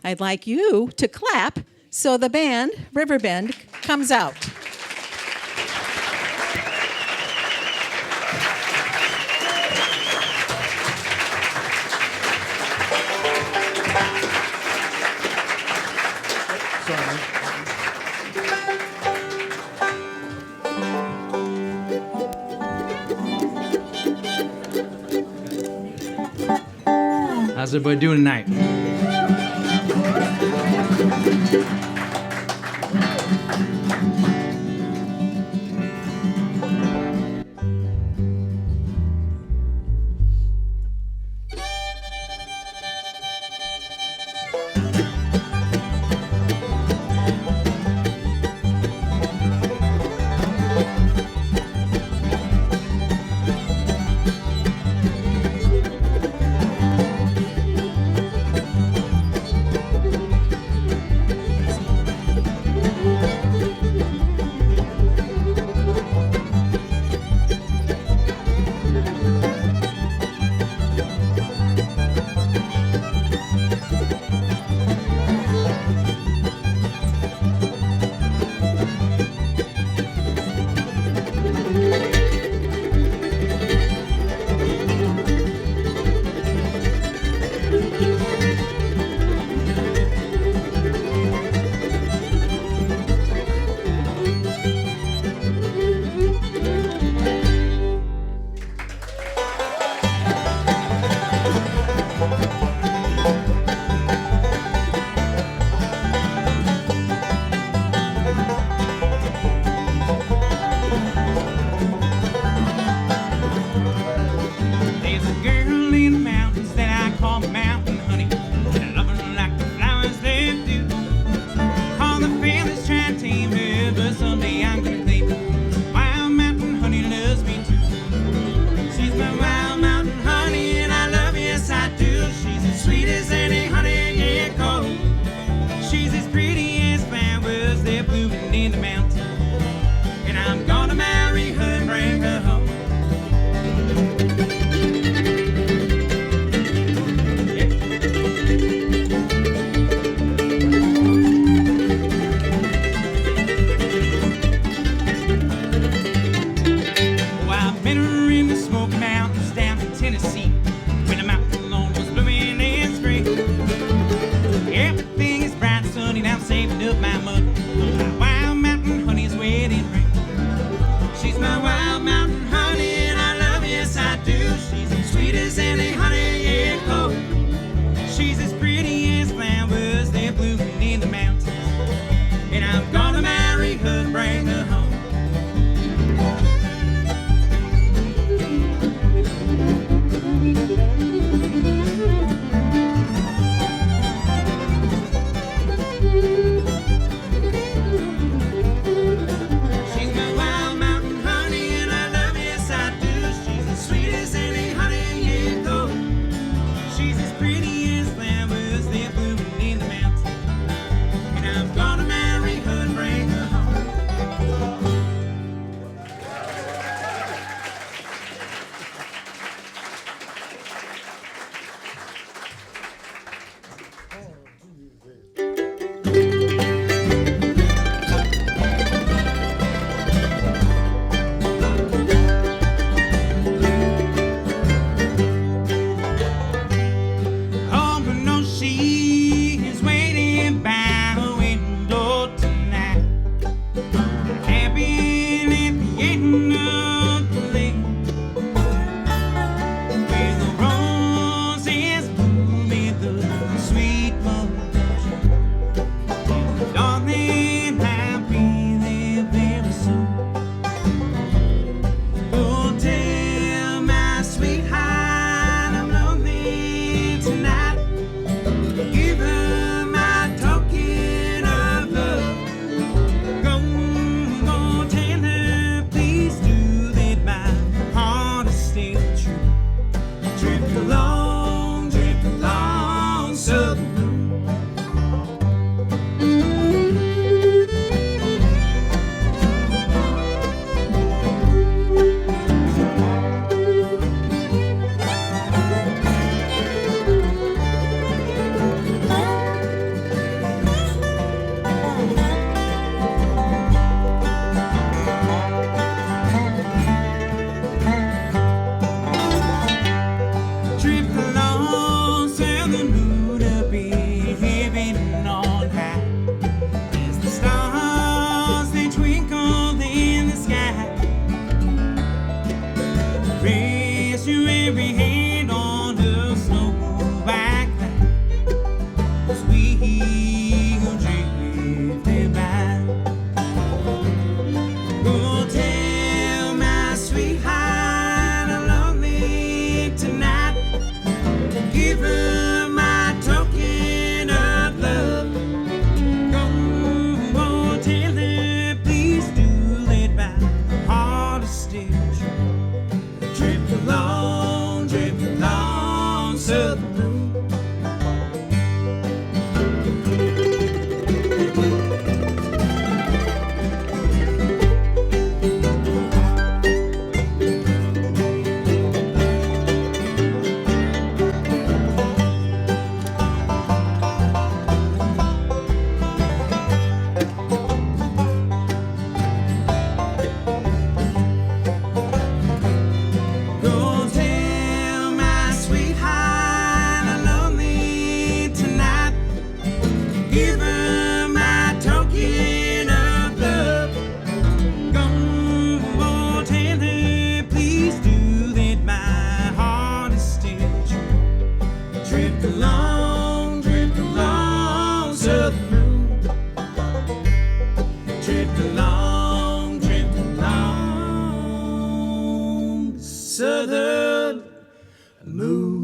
I'd like you to clap so the band, RiverBend, comes out. How's everybody doing tonight? Rest your every hand on the snowback as we go drifting by. Go tell my sweetheart I love me tonight. Give her my token of love. Go tell her please do let by the heart of stitch. Drift along, southern moon. Go tell my sweetheart I love me tonight. Give her my token of love. Go tell her please do that my heart is stitched. Drift along, southern moon. Drift along, southern moon.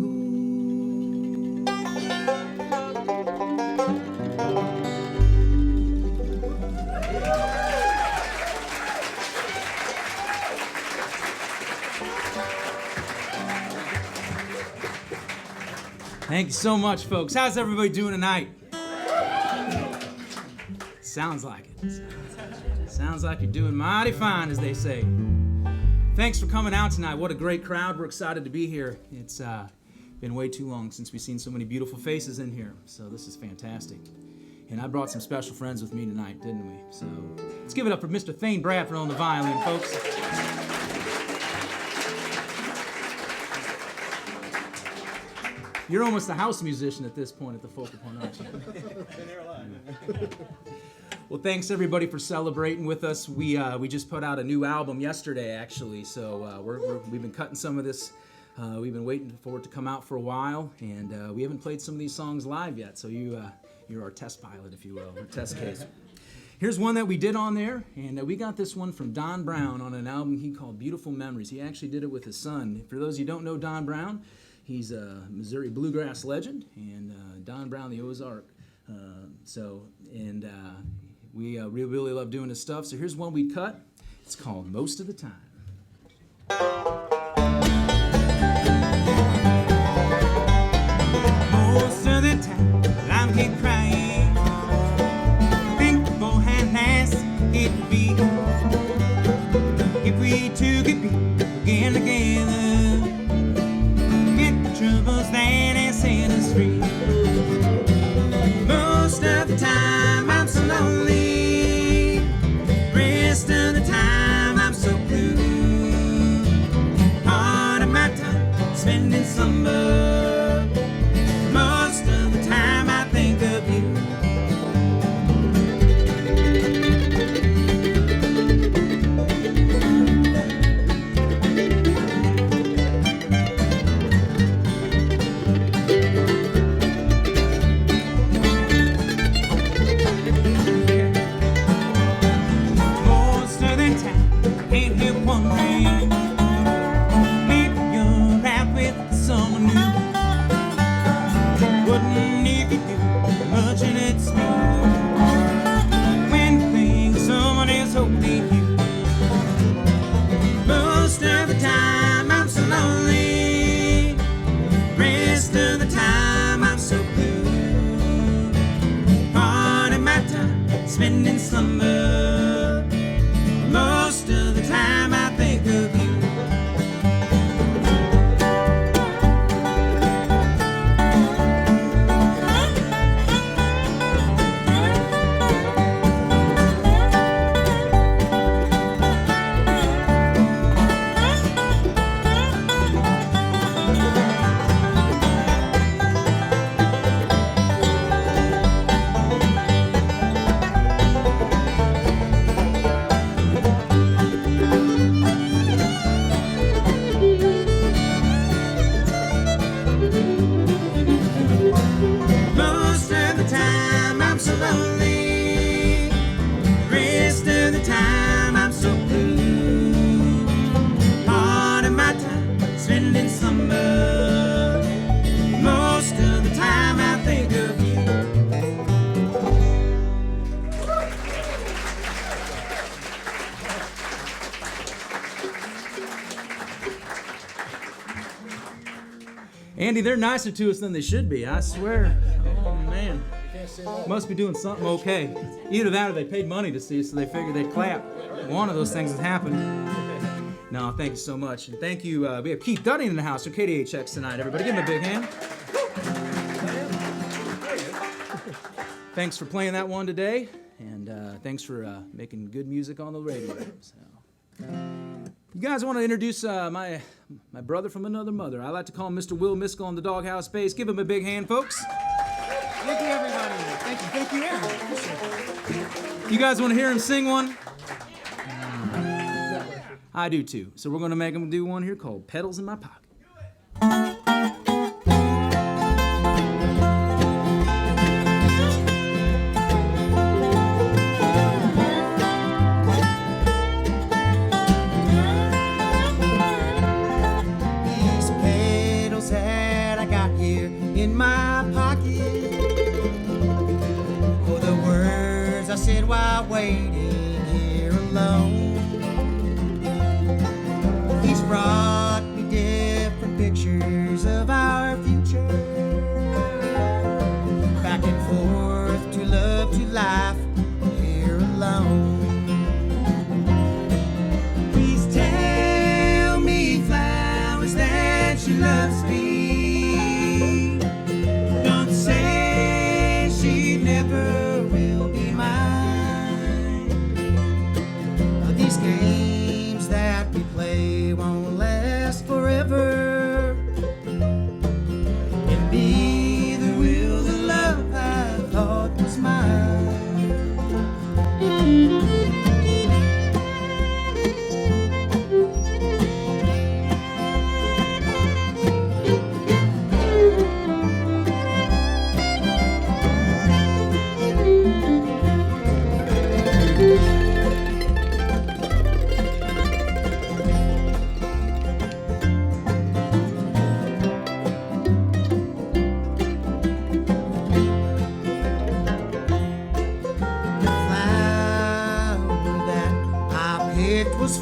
Thank you so much, folks. How's everybody doing tonight? Sounds like it. Sounds like you're doing mighty fine, as they say. Thanks for coming out tonight. What a great crowd. We're excited to be here. It's been way too long since we've seen so many beautiful faces in here, so this is fantastic. And I brought some special friends with me tonight, didn't we? So let's give it up for Mr. Thane Bradford on the violin, folks. You're almost a house musician at this point at the focal point, aren't you? Well, thanks everybody for celebrating with us. We just put out a new album yesterday, actually. So we've been cutting some of this. We've been waiting for it to come out for a while, and we haven't played some of these songs live yet. So you're our test pilot, if you will, or test case. Here's one that we did on there, and we got this one from Don Brown on an album he called Beautiful Memories. He actually did it with his son. For those of you who don't know Don Brown, he's a Missouri bluegrass legend, and Don Brown, the Ozark. We really love doing his stuff. So here's one we cut. It's called Most of the Time. Most of the time, I keep crying. Think for how nice it'd be if we two could be again together. Get the troubles that have set us free. Most of the time, I'm so lonely. Rest of the time, I'm so blue. Part of my time spending summer. Most of the time I think of you. Most of the time, can't help wondering if you're out with someone new. Andy, they're nicer to us than they should be, I swear. Oh, man. Must be doing something okay. Either that or they paid money to see us, so they figured they'd clap. One of those things has happened. No, thank you so much. And thank you. We have Keith Dunning in the house from KDHX tonight. Everybody give him a big hand. Thanks for playing that one today. And thanks for making good music on the radio. So. You guys want to introduce my brother from another mother. I like to call him Mr. Will Miskell on the Doghouse bass. Give him a big hand, folks. Thank you, everybody. Thank you, Aaron. You guys want to hear him sing one? I do too. So we're going to make him do one here called Pedals in My Pocket. In my pocket, for the words I said while waiting here alone. He's brought me different pictures of our future, back and forth to love, to life, here alone. Please tell me, flowers, that she loves me. Never will be mine. These games that we play won't last forever. And neither will the love I thought was mine.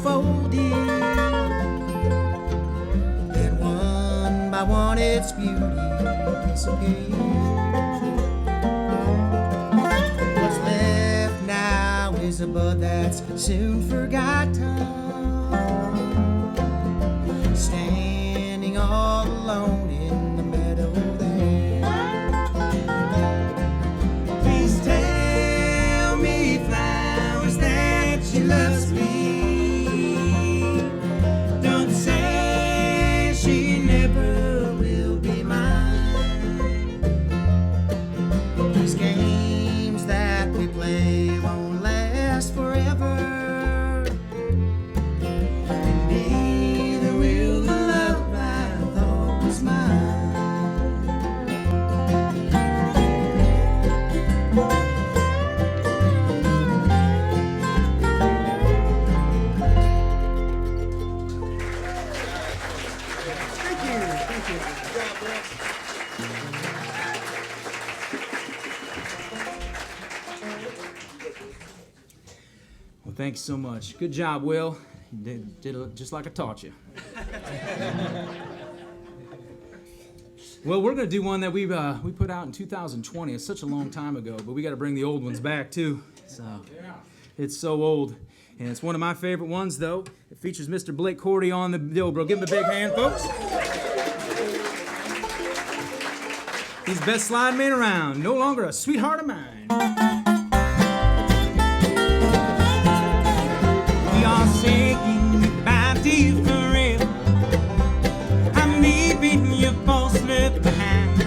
Folded, and one by one its beauty disappeared. What's left now is a bud that's soon forgotten, standing all alone in the meadow there. Please tell me, flowers, that she loves me. Thanks so much. Good job, Will. You did it just like I taught you. Well, we're going to do one that we put out in 2020. It's such a long time ago, but we got to bring the old ones back too. So it's so old, and it's one of my favorite ones though. It features Mr. Blake Cordy on the dobro. Give him a big hand, folks. He's the best slide man around. No longer a sweetheart of mine. Saying goodbye to you forever. I'm leaving your false love behind.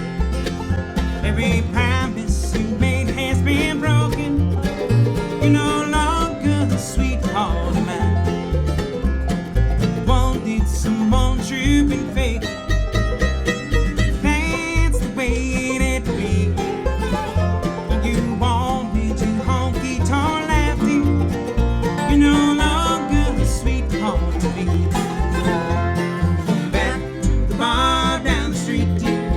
Every promise you made has been broken. You're no longer the sweetheart of mine. Wanted someone true and fake. That's the way it had to be. You wanted to honky tonk laughing. You know. To me. Back to the bar down the street, dear.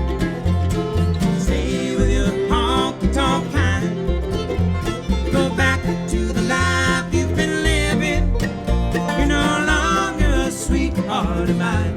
Stay with your honky-tonk kind. Go back to the life you've been living. You're no longer a sweetheart of mine.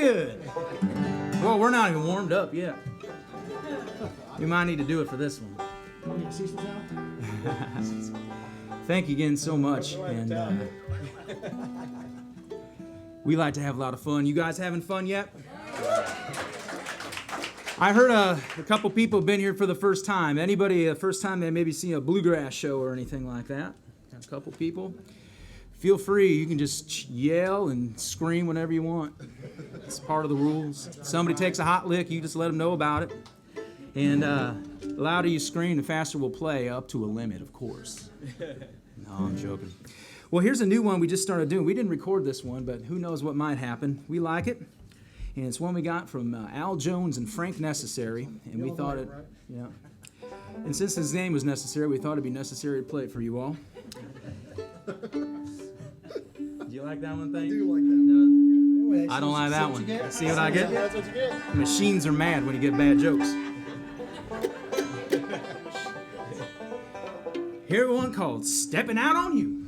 good. Well, we're not even warmed up yet. We might need to do it for this one. Thank you again so much. And we like to have a lot of fun. You guys having fun yet? I heard a couple people have been here for the first time. Anybody the first time they maybe seen a bluegrass show or anything like that? Got a couple people. Feel free. You can just yell and scream whenever you want. It's part of the rules. If somebody takes a hot lick, you just let them know about it. And the louder you scream, the faster we'll play, up to a limit, of course. No, I'm joking. Well, here's a new one we just started doing. We didn't record this one, but who knows what might happen. We like it. And it's one we got from Al Jones and Frank Necessary. And we thought it, yeah. And since his name was Necessary, we thought it'd be necessary to play it for you all. Do you like that one, thing? I do like that one. I don't like that one. See what I get? Yeah, that's what you get. Machines are mad when you get bad jokes. Here one called Stepping Out on You.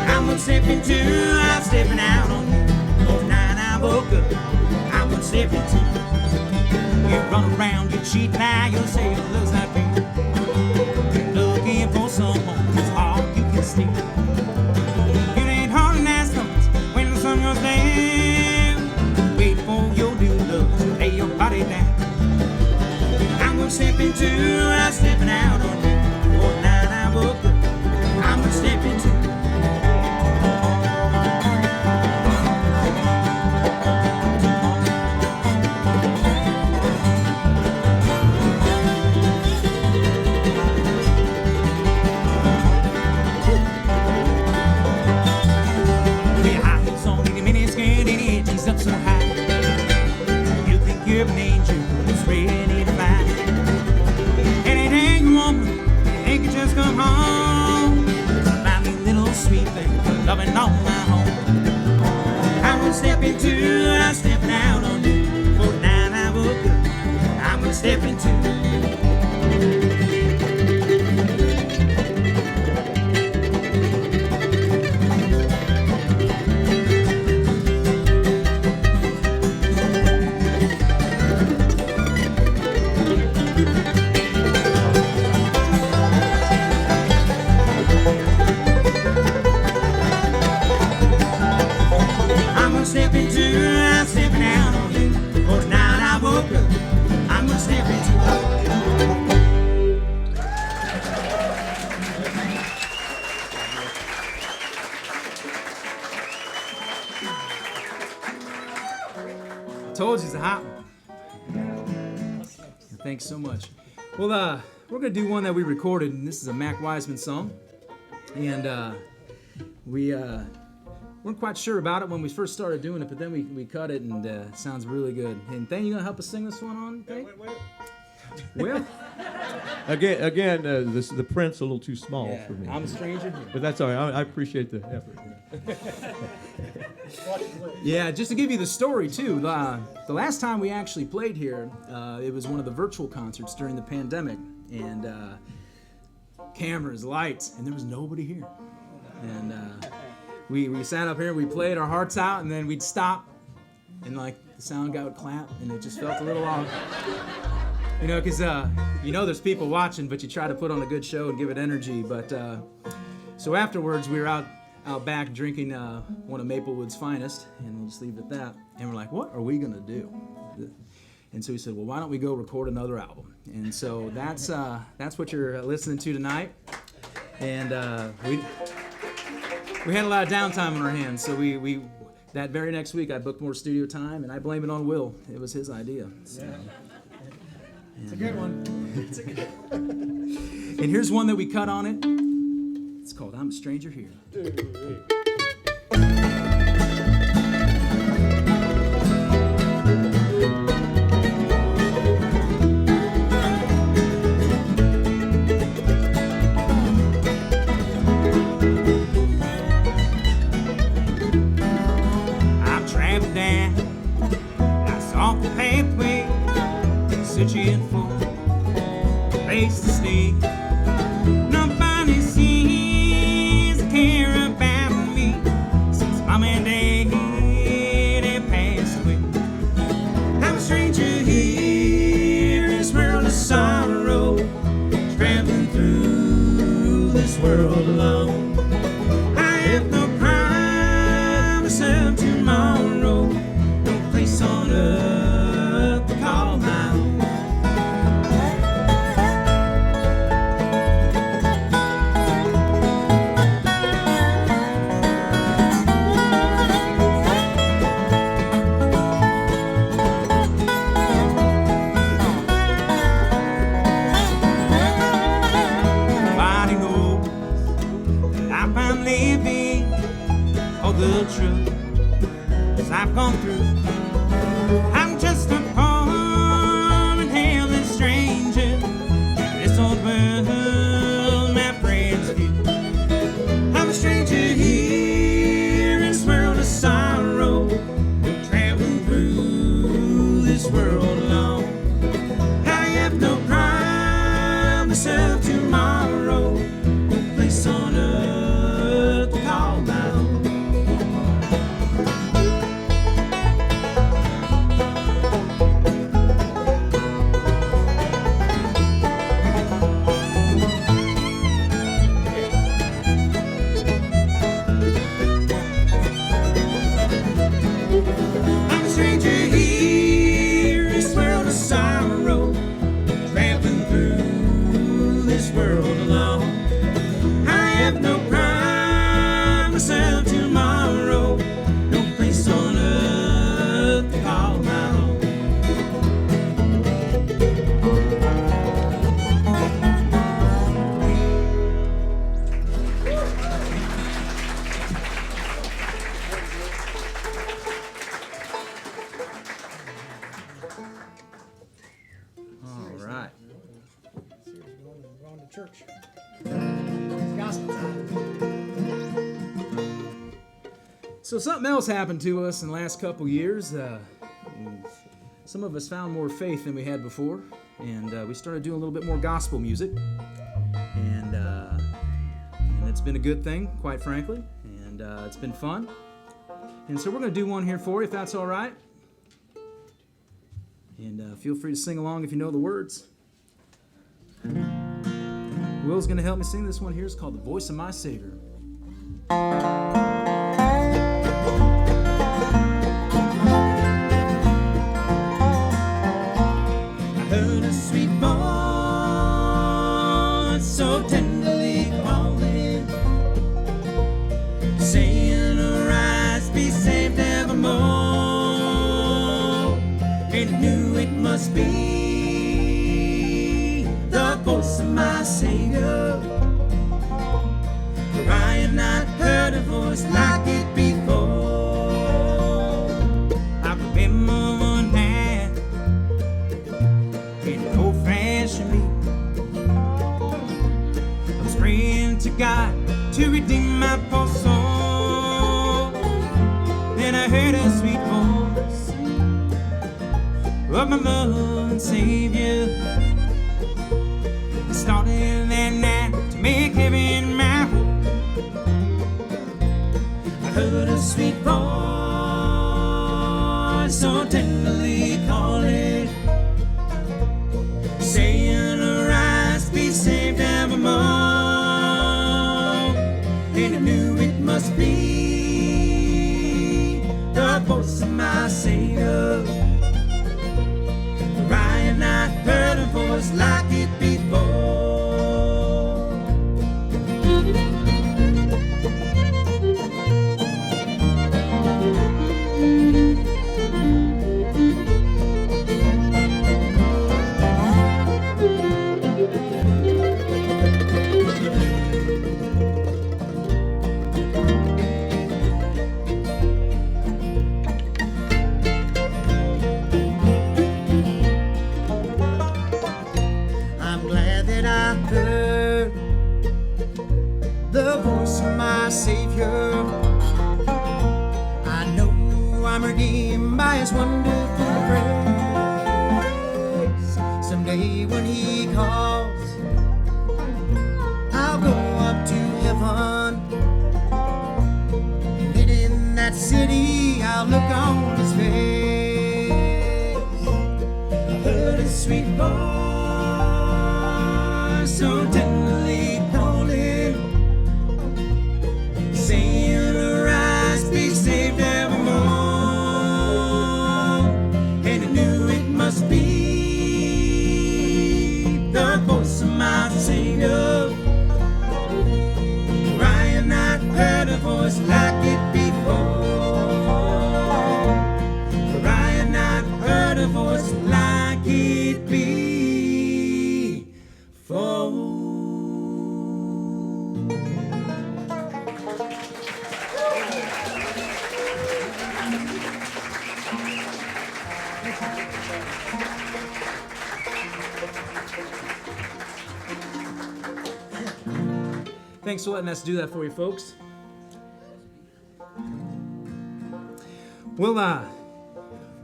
I'm stepping two, I'm stepping out on you. Last night I woke up, I'm stepping two. You run around, you cheat, now you'll say it looks like me. You're looking for someone who's all you can steal. It ain't hard to ask thumbs when the sun goes down. Wait for your new love to lay your body down. I'm stepping two, I'm stepping out on you. Last night I woke up, I'm stepping two. Up so high, you think you're an angel who's ready to fly. Anything you want, think you just come home. Find me little sweet thing, loving on my home. I'm stepping two, I'm stepping out on you. For now I woke up, I'm stepping two. Stepping two, I'm stepping out on you. For tonight I woke up, I'm gonna step into I told you it's a hot one. Thanks so much. Well, we're gonna do one that we recorded, and this is a Mac Wiseman song. And we weren't quite sure about it when we first started doing it, but then we cut it, and it sounds really good. And Thane, you gonna help us sing this one on? Thane? Well, Again, the print's a little too small for me. I'm a stranger. But that's all right. I appreciate the effort. Yeah, just to give you the story too. The last time we actually played here, it was one of the virtual concerts during the pandemic, and cameras, lights, and there was nobody here. And we sat up here, we played our hearts out, and then we'd stop, and like the sound guy would clap, and it just felt a little off. You know, because there's people watching, but you try to put on a good show and give it energy. But so afterwards, we were out back drinking one of Maplewood's finest, and we'll just leave it at that. And we're like, what are we gonna do? And so we said, well, why don't we go record another album? And so that's what you're listening to tonight. And we had a lot of downtime on our hands, so we that very next week I booked more studio time, and I blame it on Will. It was his idea. So. Yeah. It's a good one. It's a good one. And here's one that we cut on it. It's called I'm a Stranger Here. I'm traveling down nice off the pathway, searching for a place to stay. Not finding this world alone. I have no promise of tomorrow, no place on earth to call my own. Nobody knows the life I'm living or the truth I've gone through. I'm just a poor and helpless stranger in this old world my friends do. I'm a stranger here in this world of sorrow, traveling through this world alone. I have no promise of tomorrow, no place on earth to call my own. I'm a stranger here in this world of sorrow, traveling through this world alone. I have no promise of tomorrow, no place on earth to call my own. All right. We're going to church. It's gospel time. So something else happened to us in the last couple years. Some of us found more faith than we had before, and we started doing a little bit more gospel music, and it's been a good thing, quite frankly, and it's been fun. And so we're going to do one here for you, if that's all right. And feel free to sing along if you know the words. Will's going to help me sing this one here. It's called The Voice of My Savior. I heard a sweet voice so tenderly calling, saying, "Arise, be saved evermore." And I knew it must be the voice of my Savior, for I had not heard a voice like it before. I remember one man in an old-fashioned meeting. I was praying to God to redeem my poor soul. Then I heard a sweet voice of my Lord and Savior. I started that night to make heaven my home. I heard a sweet voice so tenderly calling, saying, "Arise, be saved evermore." And I knew it must be the voice of my Savior, for I had not heard a voice like it before. I'm glad that I heard the voice of my Savior. I know I'm redeemed by His wonderful grace. Someday when He calls, I'll go up to heaven, and then in that city I'll look on His face. I heard a sweet voice so tenderly calling, Thanks for letting us do that for you, folks. Well,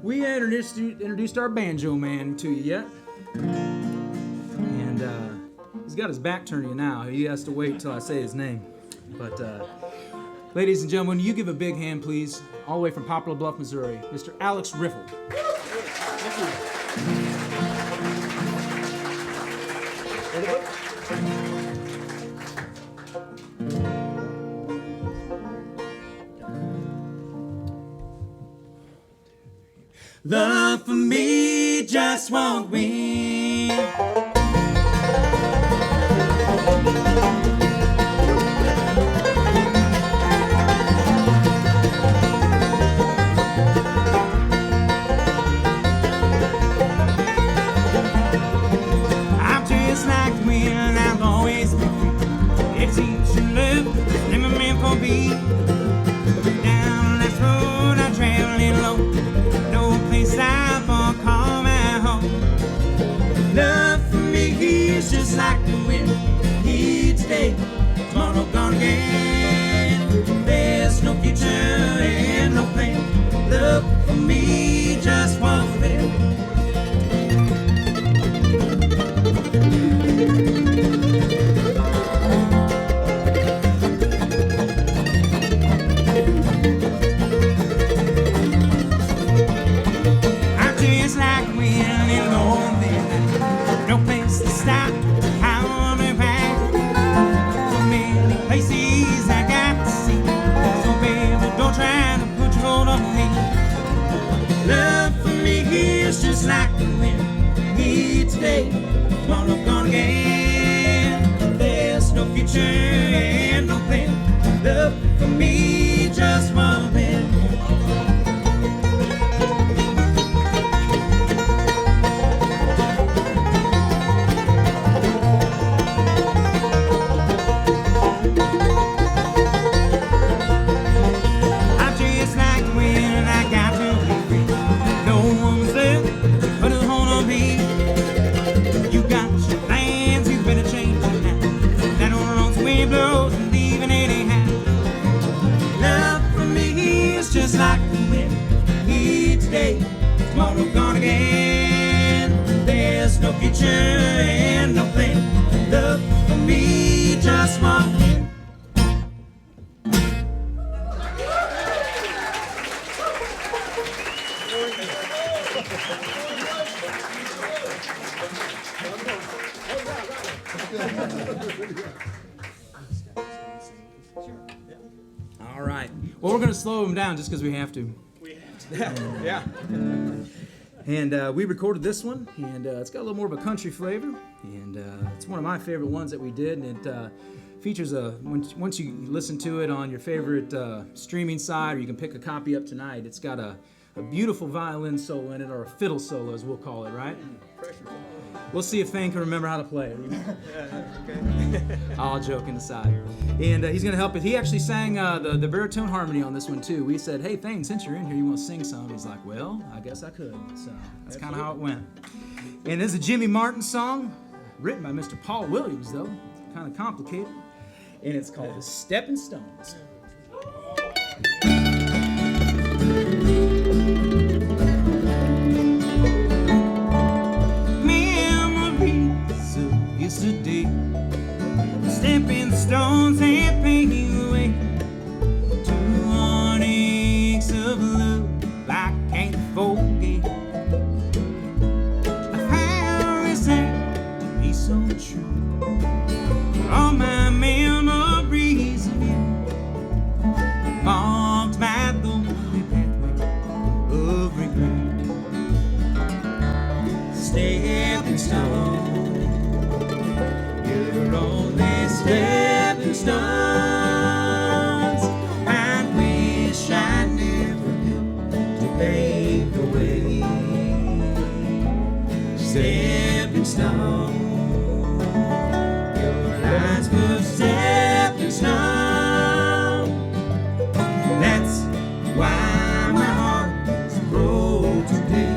we introduced our banjo man to you yet. And he's got his back turned to you now. He has to wait till I say his name. But ladies and gentlemen, you give a big hand, please, all the way from Poplar Bluff, Missouri, Mr. Alex Riffle. Love for me just won't win. I'm just like the wind, I'll always be free. It seems to love, it's never meant for me. Down this road I'm traveling low. Stop or call my home. Love for me is just like the wind. Here today, tomorrow gone again. There's no future and no plan. Love for me just won't win. Just like the wind, here today, tomorrow gone again. There's no future and no plan. Love for me just won't win. I'm just like the wind, I got to be free. No one's left. Put a hold on me. You got your plans, you better change them now. That old road's wind blows and leaving anyhow. Love for me is just like the wind. Here today, tomorrow gone again. There's no future and no plan. Love for me just won't win. All right. Well, we're going to slow him down just because we have to. Yeah. And we recorded this one, and it's got a little more of a country flavor, and it's one of my favorite ones that we did, and it features once you listen to it on your favorite streaming site, or you can pick a copy up tonight, it's got a beautiful violin solo in it, or a fiddle solo as we'll call it, right? We'll see if Thane can remember how to play it. Okay. All joking aside. And he's going to help it. He actually sang the baritone harmony on this one, too. We said, hey, Thane, since you're in here, you want to sing some? He's like, well, I guess I could. So that's kind of how it went. And this is a Jimmy Martin song, written by Mr. Paul Williams, though. Kind of complicated. And it's called The Stepping Stones. Memories of yesterday, stepping stones and painting the way to heartaches of love I can't forget. I found this act to be so true. All my memories of you marked my lonely pathway of regret. Stepping stone, you're only stepping stones. I wish I never knew to pave the way. Stepping stone, your lines were stepping stone. That's why my heart is broke today.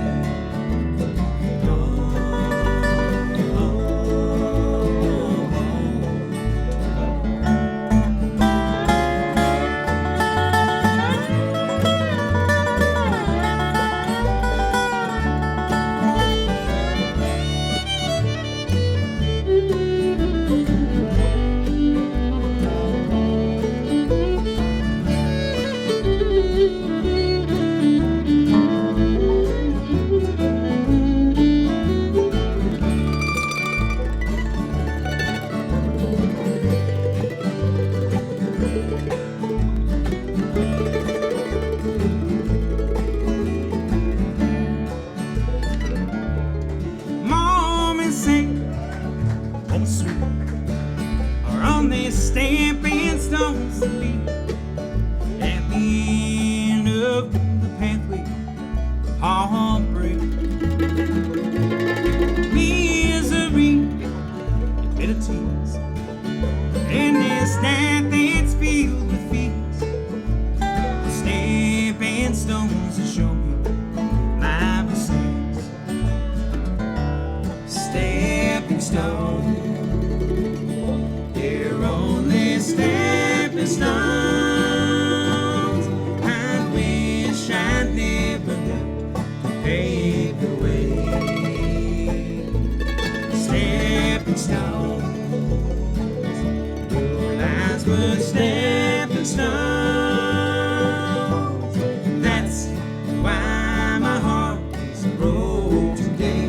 stones to be at the end of the pathway of heartbreak. Misery and bitter tears, and this night that's filled with fears. Stepping stones to show me my mistakes. Stepping stones, they're only stepping stones. I wish I'd never known to pave the way. Stepping stones, your lives were stepping stones. That's why my heart is broke today.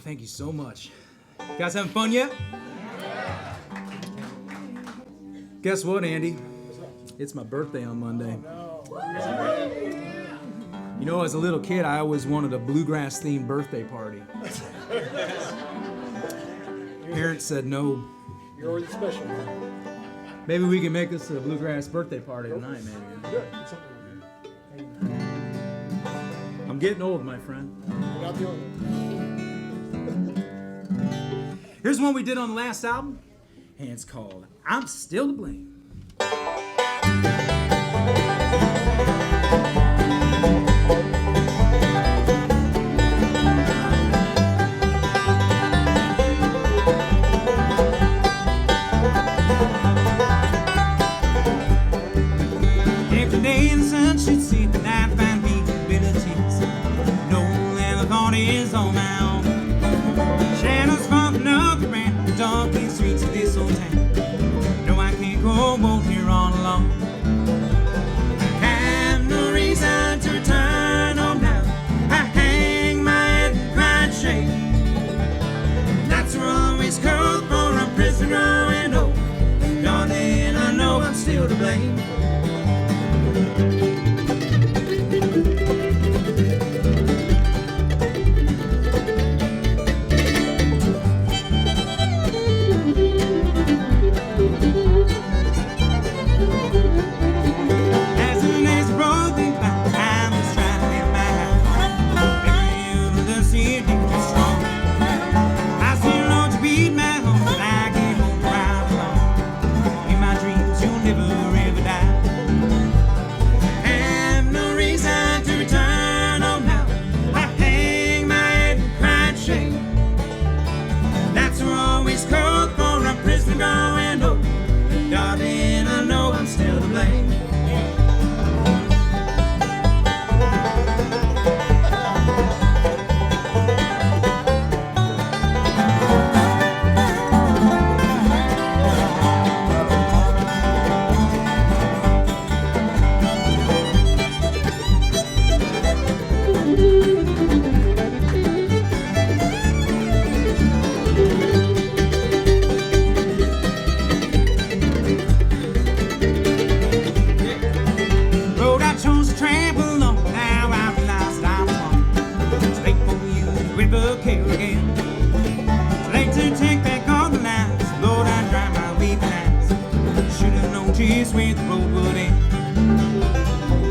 Thank you so much. You guys having fun yet? Guess what, Andy? It's my birthday on Monday. You know, as a little kid, I always wanted a bluegrass-themed birthday party. Parents said no. You're already special. Maybe we can make this a bluegrass birthday party tonight, maybe. Good. I'm getting old, my friend. You're not the only one. Here's one we did on the last album, and it's called I'm Still to Blame. Every day the sun should set, and I find me abilities. No ever thought is on my own. Shadows falling up around the darkest streets of this old town. No, I can't go on here all alone. I have no reason to return home now. I hang my head and cry in shame. Nights are always cold for a prisoner and old. Darling, I know I'm still to blame. As the days rolled by, I was trying to live my life. Every the city was strong. I still know to beat my home, but I came home right along. In my dreams, you'll never ever die. I have no reason to return home now. I hang my head and cry in shame. Nights are always cold for a prisoner going home. Darling, I know I'm still to blame. Road I chose to trample on, now I realize that I'm alone. It's late for you to river care again. It's late to take back all the lines. Lord, I dry my weeping eyes. Should've noticed where the road would end.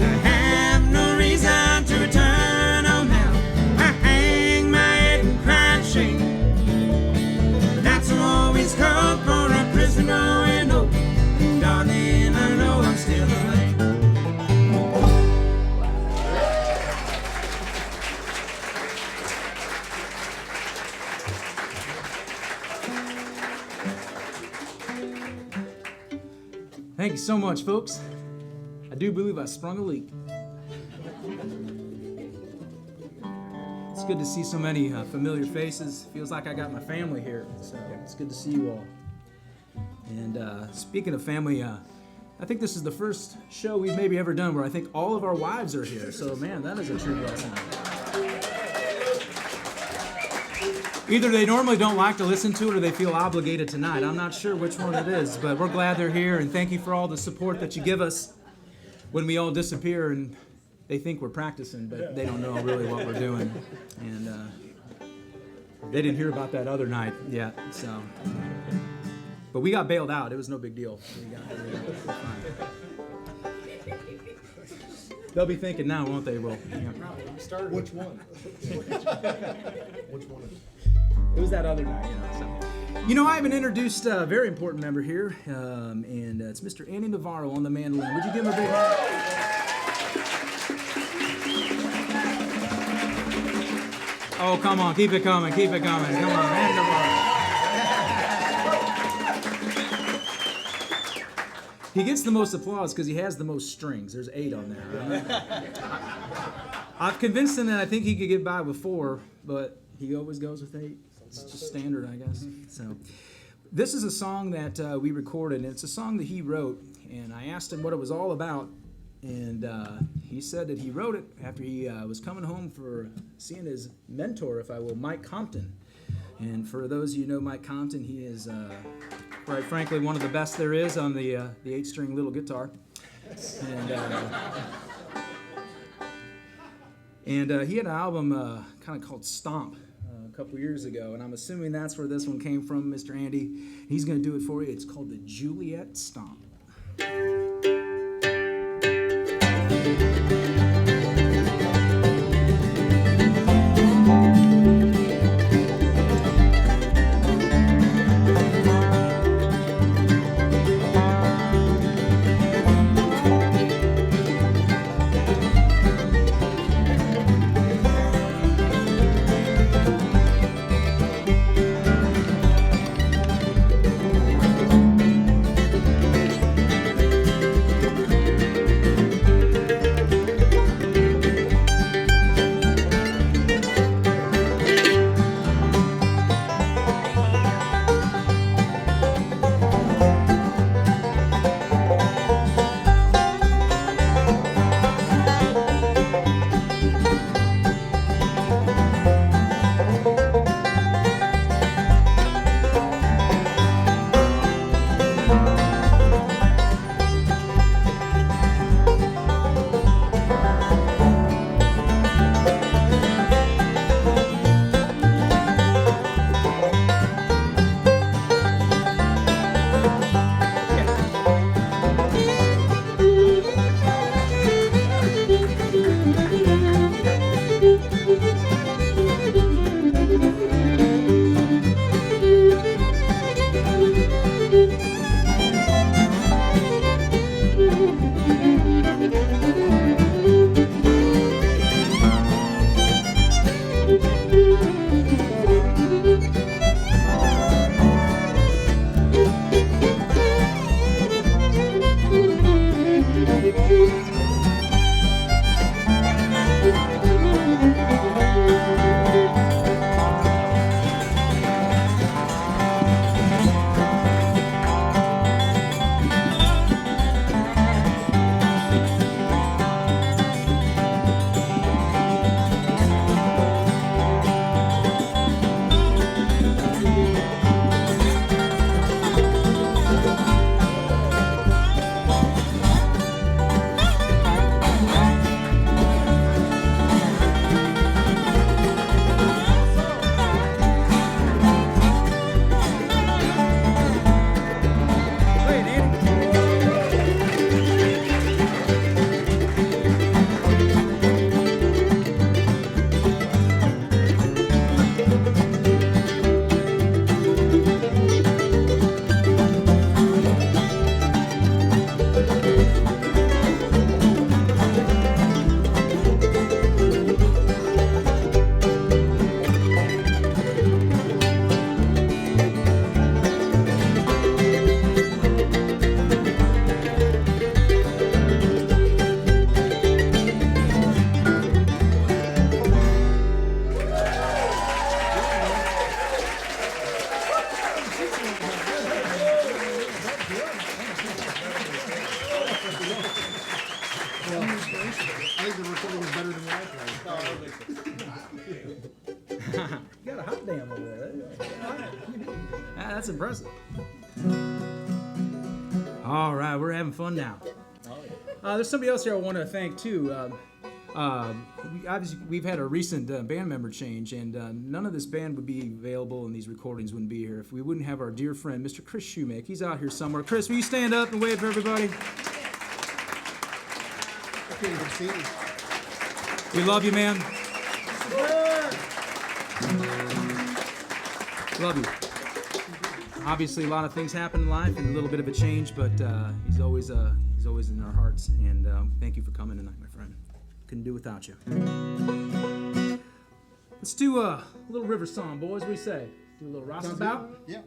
I have no reason to return home now. I hang my head and cry in shame. Nights are always cold for a prisoner and hope. Darling, I know I'm still to blame. Thank you so much, folks. I do believe I sprung a leak. It's good to see so many familiar faces. Feels like I got my family here, so it's good to see you all. And speaking of family, I think this is the first show we've maybe ever done where I think all of our wives are here. So, man, that is a true blessing. Either they normally don't like to listen to it or they feel obligated tonight. I'm not sure which one it is, but we're glad they're here, and thank you for all the support that you give us when we all disappear and they think we're practicing, but they don't know really what we're doing. And they didn't hear about that other night yet, so. But we got bailed out. It was no big deal. We're fine. They'll be thinking now, won't they, Will? Yeah. Which one? Which one? It was that other night, So. I haven't introduced a very important member here, and it's Mr. Andy Navarro on the mandolin. Would you give him a big hand? Oh, come on, keep it coming. Come on, Andy Navarro. He gets the most applause because he has the most strings. There's 8 on there. Right? I've convinced him that I think he could get by with 4, but he always goes with 8. It's just standard, I guess. So, this is a song that we recorded, and it's a song that he wrote. And I asked him what it was all about, and he said that he wrote it after he was coming home for seeing his mentor, if I will, Mike Compton. And for those of you who know Mike Compton, he is, quite frankly, one of the best there is on the 8-string little guitar. And he had an album kind of called Stomp a couple years ago, and I'm assuming that's where this one came from, Mr. Andy. He's going to do it for you. It's called the Juliet Stomp. better than Wi-Fi. You got a hot damn over there. That's impressive. All right, we're having fun now. There's somebody else here I want to thank too. We've had a recent band member change, and none of this band would be available, and these recordings wouldn't be here if we wouldn't have our dear friend, Mr. Chris Shoemaker. He's out here somewhere. Chris, will you stand up and wave for everybody? We love you, man. Love you. Obviously, a lot of things happen in life, and a little bit of a change, but he's always in our hearts. And thank you for coming tonight, my friend. Couldn't do without you. Let's do a little river song, boys. What do you say? Do a little roustabout? Yeah.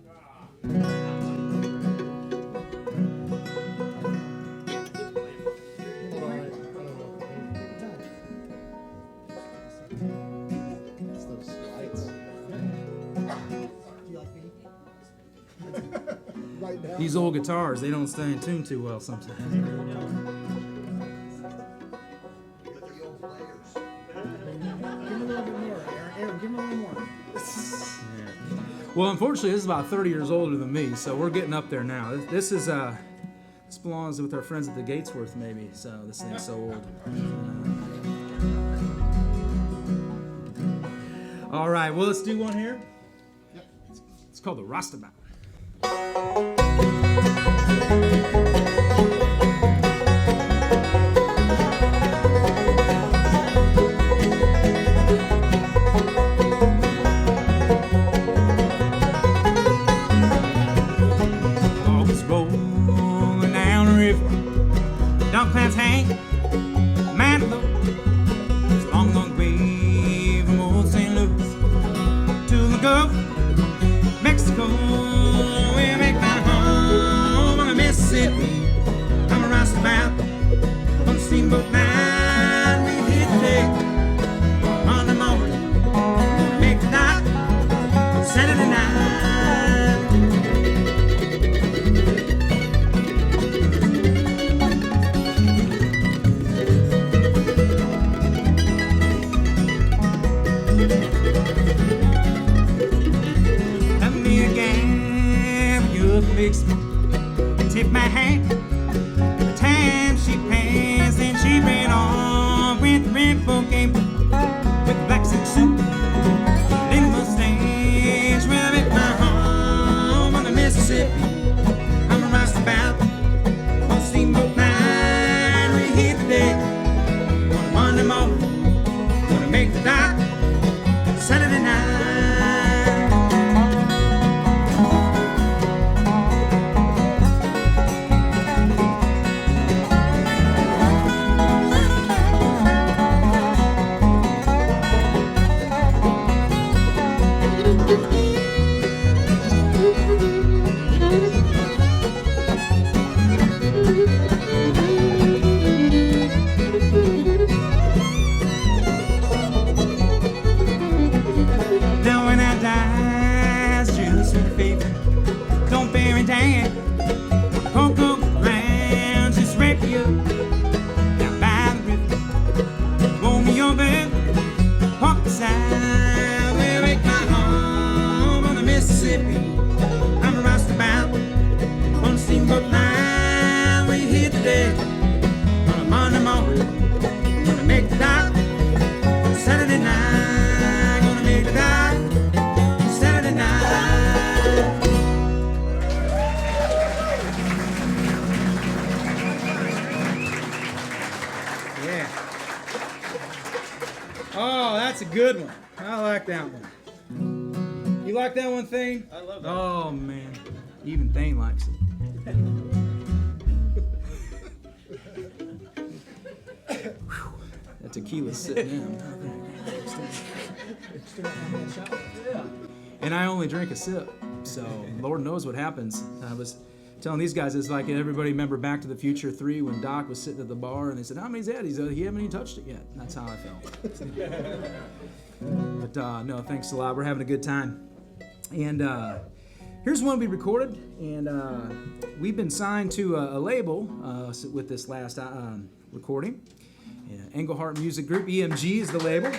These old guitars, they don't stay in tune too well sometimes. Well, unfortunately, this is about 30 years older than me, so we're getting up there now. This belongs with our friends at the Gatesworth, maybe. So this thing's so old. All right, well, let's do one here. It's called the Roustabout. August rolling down the river, dark clouds hang, man low. It's a long, long way from old St. Louis to the Gulf, Mexico. We make my home on the Mississippi. I'm a roustabout on the steamboat line. We hit the deck on the morning, make the dock Saturday night. Tip my hat every time she passed, and she ran off with the red bouquet, with the black silk suit, little mustache. Well, I'm at my home on the Mississippi. I'm a roustabout on the steamboat line. We hit the deck on a Monday morning, gonna make the dock Saturday night. Good one. I like that one. You like that one, Thane? I love that. Oh, man. Even Thane likes it. That tequila's sitting in. And I only drink a sip, so Lord knows what happens. I was telling these guys, it's like everybody remember Back to the Future 3 when Doc was sitting at the bar and they said, how many's that? He said, he hasn't even touched it yet. That's how I felt. But no, thanks a lot. We're having a good time. And here's one we recorded, and we've been signed to a label with this last recording. Yeah, Englehart Music Group, EMG is the label.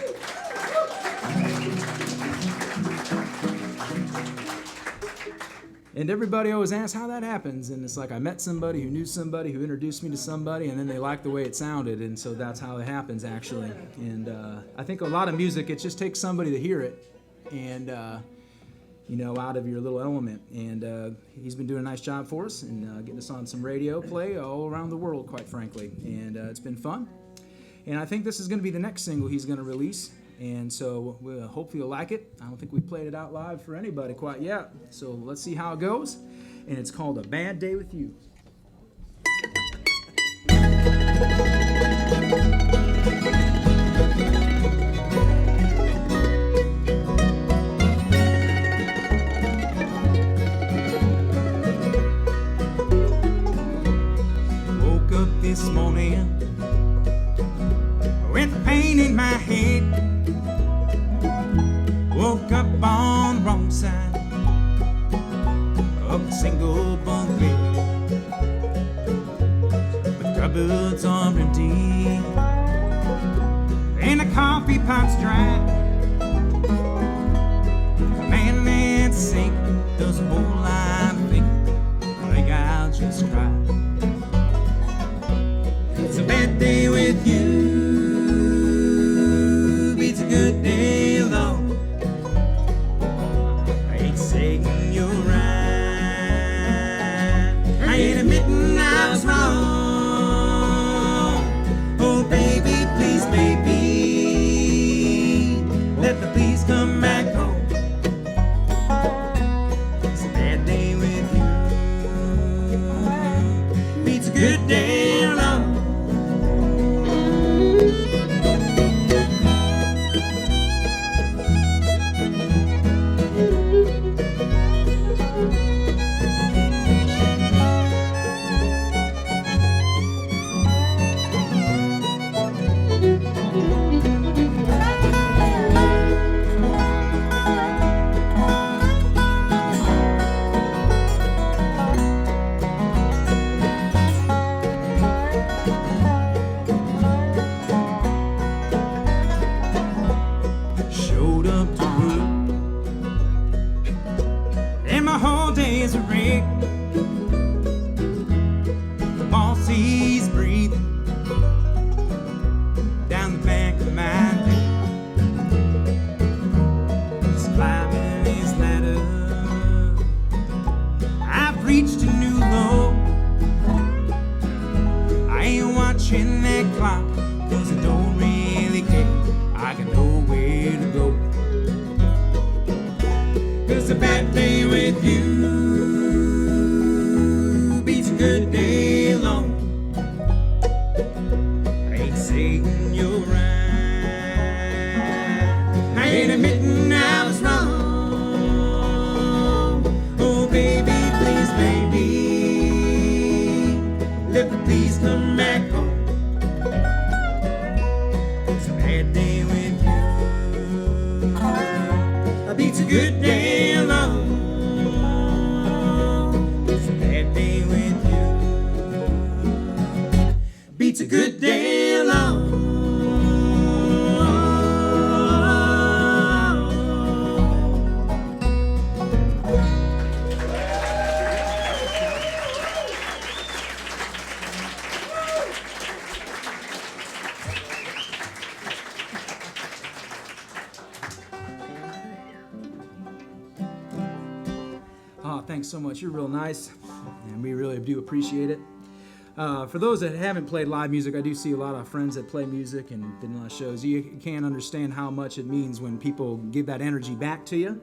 And everybody always asks how that happens, and it's like I met somebody who knew somebody who introduced me to somebody, and then they liked the way it sounded, and so that's how it happens actually. And I think a lot of music, it just takes somebody to hear it, and out of your little element. And he's been doing a nice job for us and getting us on some radio play all around the world, quite frankly, and it's been fun. And I think this is going to be the next single he's going to release. And so hopefully you'll like it. I don't think we've played it out live for anybody quite yet. So let's see how it goes. And it's called A Bad Day With You. Woke up this morning with pain in my head. Woke up on the wrong side of a single bunk bed. The cupboards are empty and the coffee pot's dry. The man that's sick does a whole lot of thinking. I think I'll just cry. It's a bad day with you. Beats a good day alone. Saying you're right. I ain't admitting I was wrong. Oh baby, please baby, let the please come back home. It's a bad day with you. Beats a good day alone. Showed up to work and my whole day's a wreck. The boss, he's breathing down the back of my neck. He's climbing his ladder. I've reached a new low. I ain't watching that clock, 'cause I don't really care. I got nowhere to go. 'Cause a bad day with you beats a good day alone. I ain't saying you're right. I ain't admitting I was wrong. Oh baby, please baby, let the please come back home. It's a bad day with you. Beats a good day alone. It's a bad day with you. Beats a good day alone. Thanks so much. You're real nice, and we really do appreciate it. For those that haven't played live music, I do see a lot of friends that play music and been on shows. You can't understand how much it means when people give that energy back to you,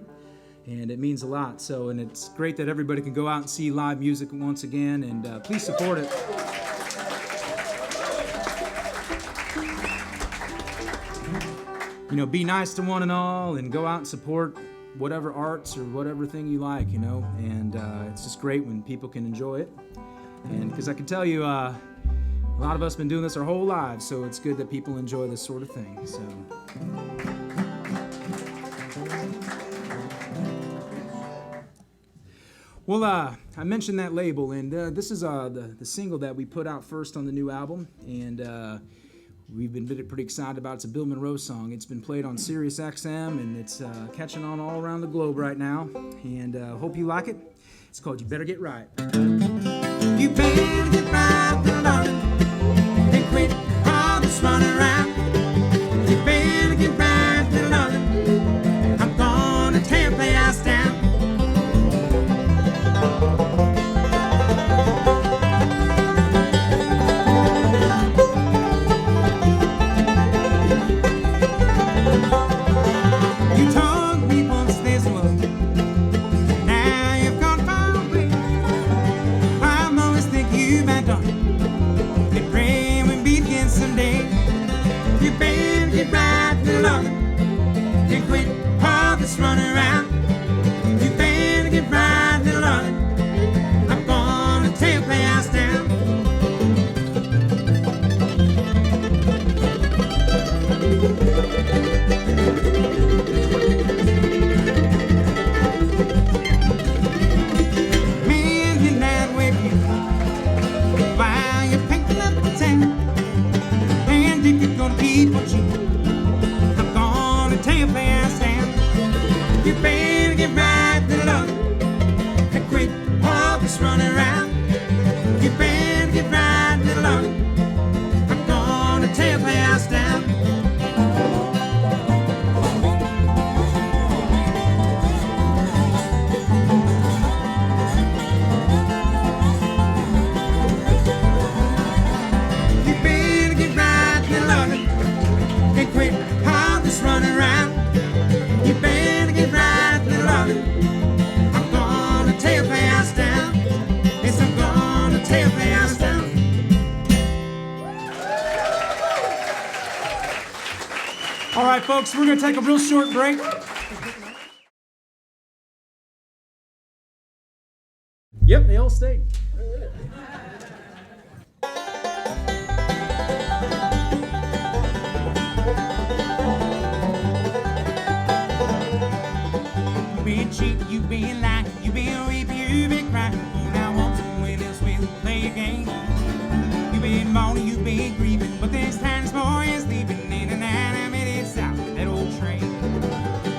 and it means a lot. So, and it's great that everybody can go out and see live music once again, and please support it. Be nice to one and all, and go out and support whatever arts or whatever thing you like, and it's just great when people can enjoy it. And because I can tell you, a lot of us have been doing this our whole lives, so it's good that people enjoy this sort of thing. So. Well, I mentioned that label, and this is the single that we put out first on the new album, and we've been pretty excited about. It's a Bill Monroe song. It's been played on Sirius XM, and it's catching on all around the globe right now. And hope you like it. It's called You Better Get Right. You better get right, little darling, and quit all this running around. You better get right, little darling, I'm gonna tear your playhouse down. You told me once this was, now you've gone far away. I'm always thinking you back on, and pray we meet again someday. You better get right, little darling, and quit all this running around. You better get right, little darling, I'm gonna tear your playhouse down. Man, you're not with you while you're painting up the town. And if you're gonna keep on cheating, I'm gonna tear your playhouse down. You better get right, little darling, and quit all this running around. You better get right, little darling, I'm gonna tear your playhouse down. You better get right, little darling, and quit all this running around. You better get right, little darling, I'm gonna tear your playhouse down. Yes, I'm gonna tear your playhouse down. All right, folks, we're going to take a real short break. Yep, they all stayed. You been cheating, you been lying, you been weeping, you been crying. Oh, now want someone else will play a game. You been moaning, you been grieving, but this time this boy is leaving in an 9 minutes out that old train.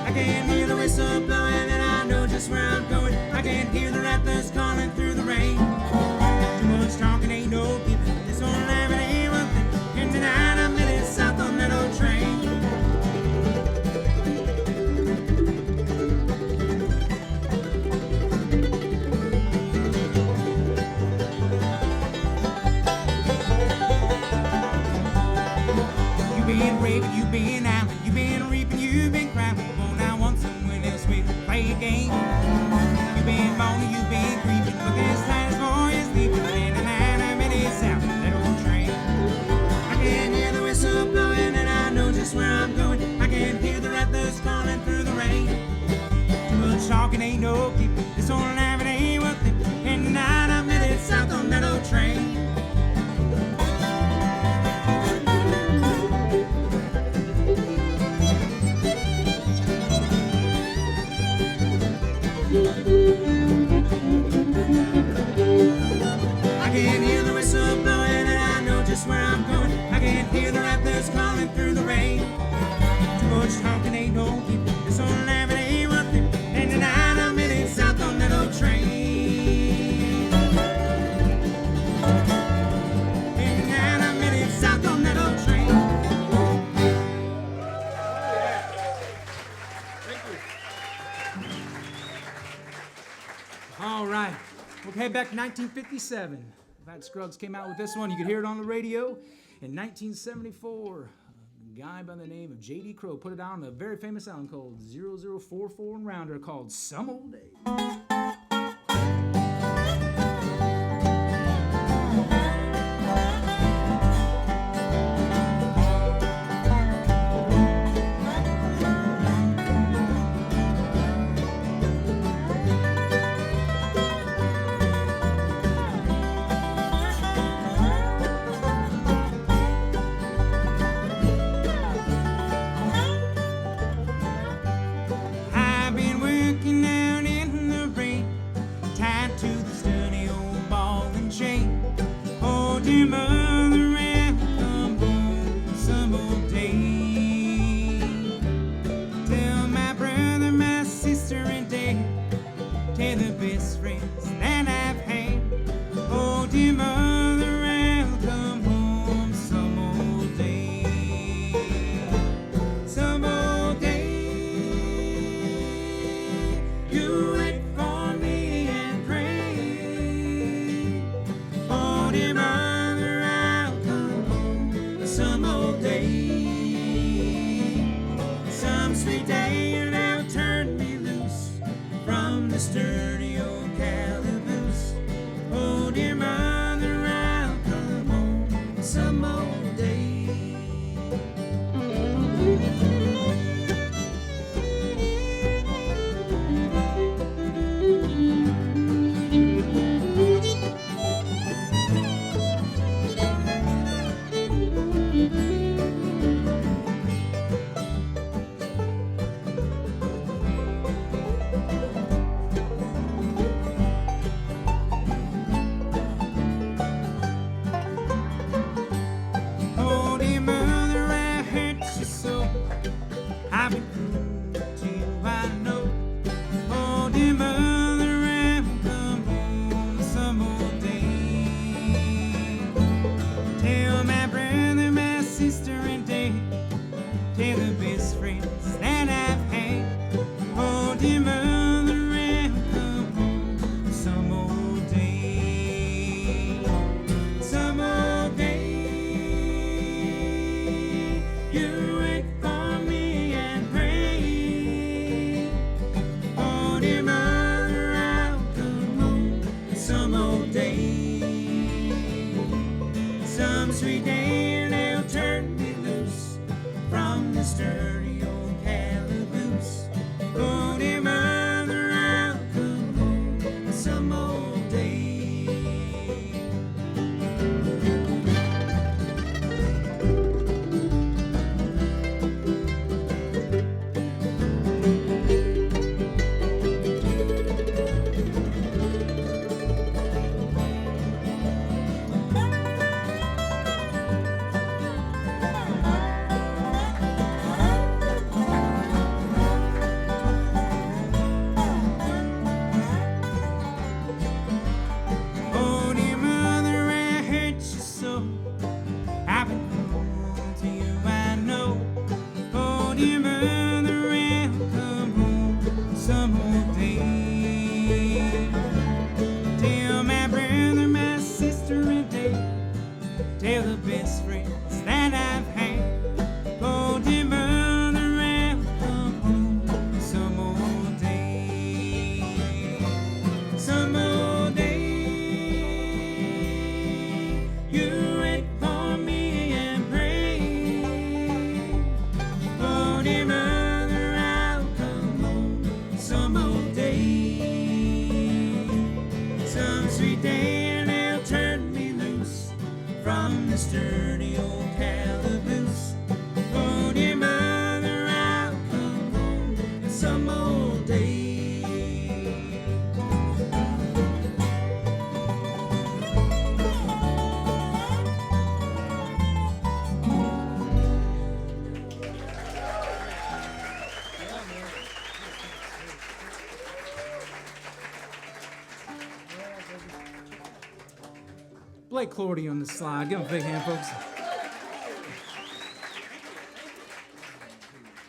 I can hear the whistle blowing and I know just where I'm going. I can hear the rattlers calling through the rain. Too much talking ain't no giving. This whole life it ain't one thing. In the 9 minutes south on that old train. You been raping, you been out, you been reaping, you been crying. Oh, now want someone else with to play a game. You been moaning, you been grieving, but this time this boy is leaving in a 9 minutes out that old train. I can hear the whistle blowing and I know just where I'm going. I can hear the rattlers calling through the rain. Too much talking ain't no keeping. This whole life it ain't worth it. In 9 minutes south on that old train. I can hear the whistle blowing and I know just where I'm going. I can hear the rattlers calling through the rain. Too much talking ain't no keeping. This whole life it ain't worth it. And 9 minutes south on that old train. And 9 minutes south on that old train. All right. We'll head back to 1957. Pat Scruggs came out with this one. You could hear it on the radio. In 1974, a guy by the name of J.D. Crowe put it out on a very famous album called 0044 and Rounder called Some Old Day. I've been working out in the rain. Some sweet day they'll turn me loose from the sturdy old calaboose. Oh, dear mother, I'll come home some old day. Oh, dear mother, I hurt you so. I've been cruel to you, I know. Oh, dear mother, I will come home some old day. Tell my brother, my sister, and dad. Tell the best friends that I've had. Oh, dear mother, I will come home some old day. Some old day. You wait for me and pray. Oh, dear mother, I'll come home some old day. Some sweet day they'll turn me loose from the sturdy old calaboose. Oh, dear mother, I'll come home some old day. Oh, dear mother, I hurt you so. I've been cruel to you, I know. Oh, dear mother, I'll come home some old day. Tell my brother, my sister, and dad. Tell the best friends that I've had. Oh, dear mother, I'll come home some old day. Some old day. You wait for me and pray. Oh, dear mother, I'll come home some old day. Some sweet day they'll turn me loose from the sturdy old calaboose. Oh, dear mother, I'll come home some old day. Blake Clordy on the slide. Give him a big hand, folks.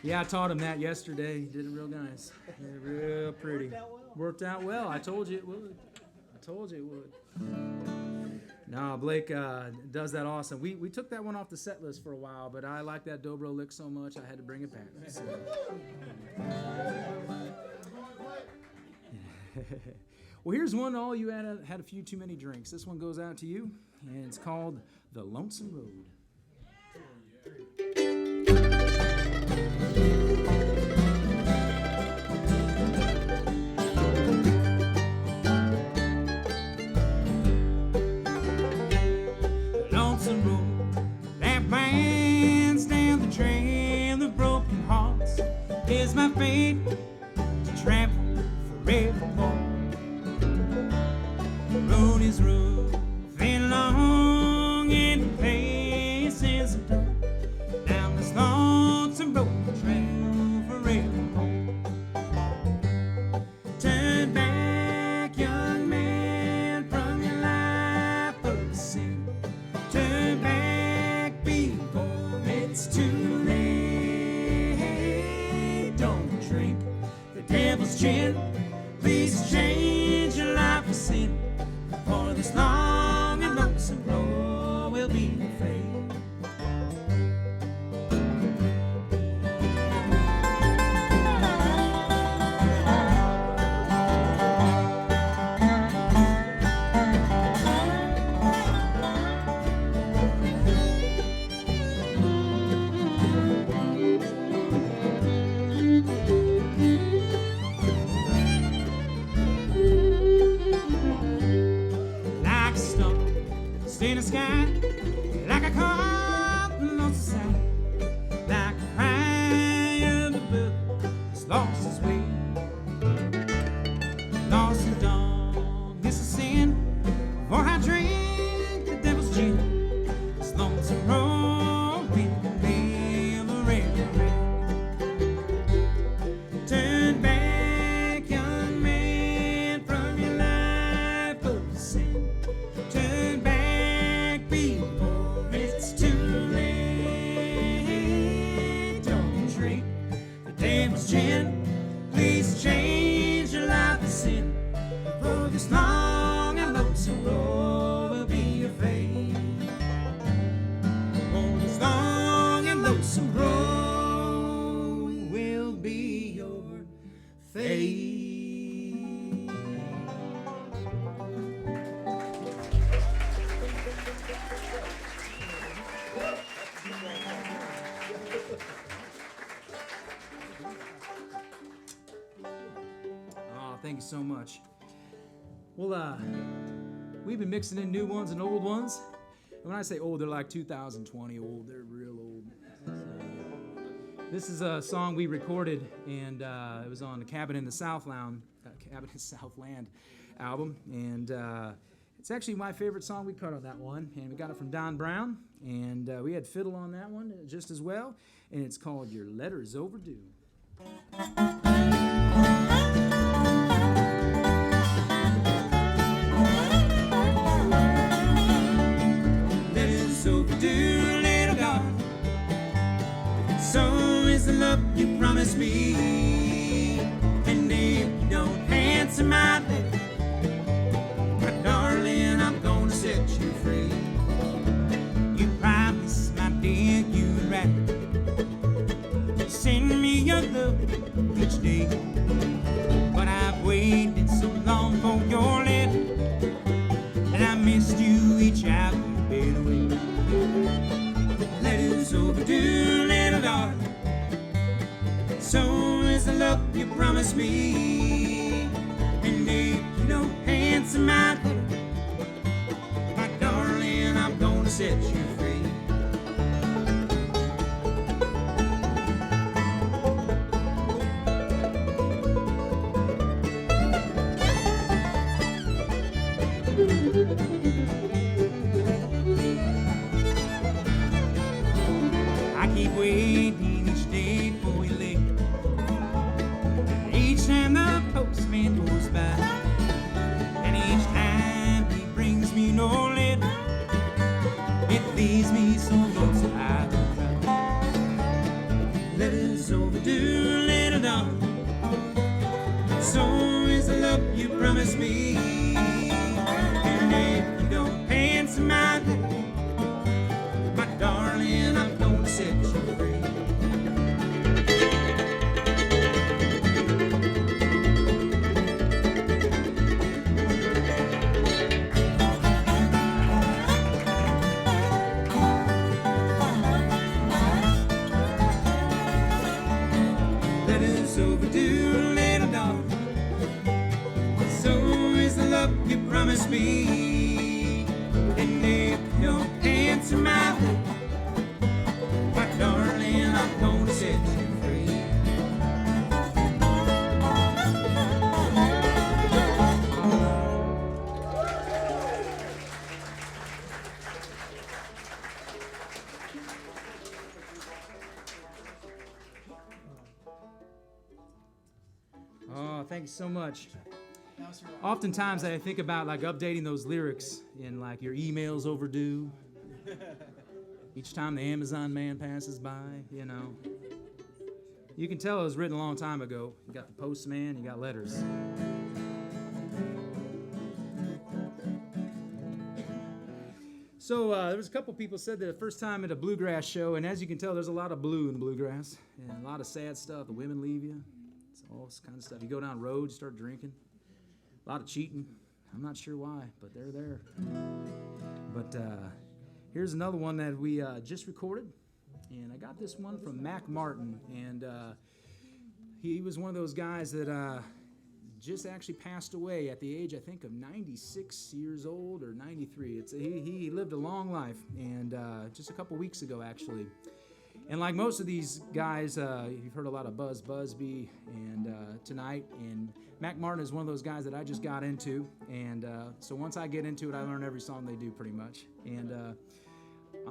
Yeah, I taught him that yesterday. He did it real nice. Yeah, real pretty. Worked out well. I told you it would. I told you it would. No, Blake does that awesome. We took that one off the set list for a while, but I like that dobro lick so much I had to bring it back. So. Well, here's one all you had a few too many drinks. This one goes out to you, and it's called The Lonesome Road. Lonesome road that winds down the trail of broken hearts is my fate to travel forevermore. The road is rough and long and places of dirt down this lonesome broken trail forevermore. Turn back, young man, from your life of sin. Turn back before it's too late. Don't drink the devil's gin. Please change your life of sin, for this long and lonesome road will be your fate. Grandma's gin. Please change your life to sin. For this long and lonesome road will be your fate. For this long and lonesome road will be your fate. Oh, thank you so much. Well, we've been mixing in new ones and old ones. And when I say old, they're like 2020 old. They're real old. This is a song we recorded, and it was on the Cabin in the Southland album. And it's actually my favorite song we cut on that one. And we got it from Don Brown. And we had fiddle on that one just as well. And it's called Your Letter's Overdue. Letter's overdue, little darling. So is the love you promised me. And if you don't answer my letter, my darling, I'm gonna set you free. You promised, my dear, you'd rather send me your love each day. But I've waited so long for your letter, and I missed you each hour you been away. Letters overdue, little darling. So is the love you promised me. And if you don't answer my letter, my darling, I'm gonna set you free. I keep waiting each day for you late. Each time the postman goes by, and each time he brings me no letter, it leaves me so lonesome I will cry. Letters overdue, little darling. So is the love you promised me. And if you don't answer my letter, my darling, I'm gonna set you free. Letters overdue, little darling. So is the love you promised me. And if you don't answer my letter, my darling, I'm gonna set you free. Oh, thank you so much. Oftentimes I think about like updating those lyrics in like your emails overdue. Each time the Amazon man passes by, you know. You can tell it was written a long time ago. You got the postman, you got letters. So there was a couple people said that the first time at a bluegrass show, and as you can tell, there's a lot of blue in bluegrass, and a lot of sad stuff. The women leave you. It's all this kind of stuff. You go down the road, you start drinking. A lot of cheating. I'm not sure why, but they're there. But here's another one that we just recorded, and I got this one from Mac Martin, and he was one of those guys that just actually passed away at the age, I think, of 96 years old or 93. He lived a long life, and just a couple weeks ago, actually. And like most of these guys, you've heard a lot of Buzz Busby and tonight, and Mac Martin is one of those guys that I just got into, and so once I get into it, I learn every song they do pretty much. And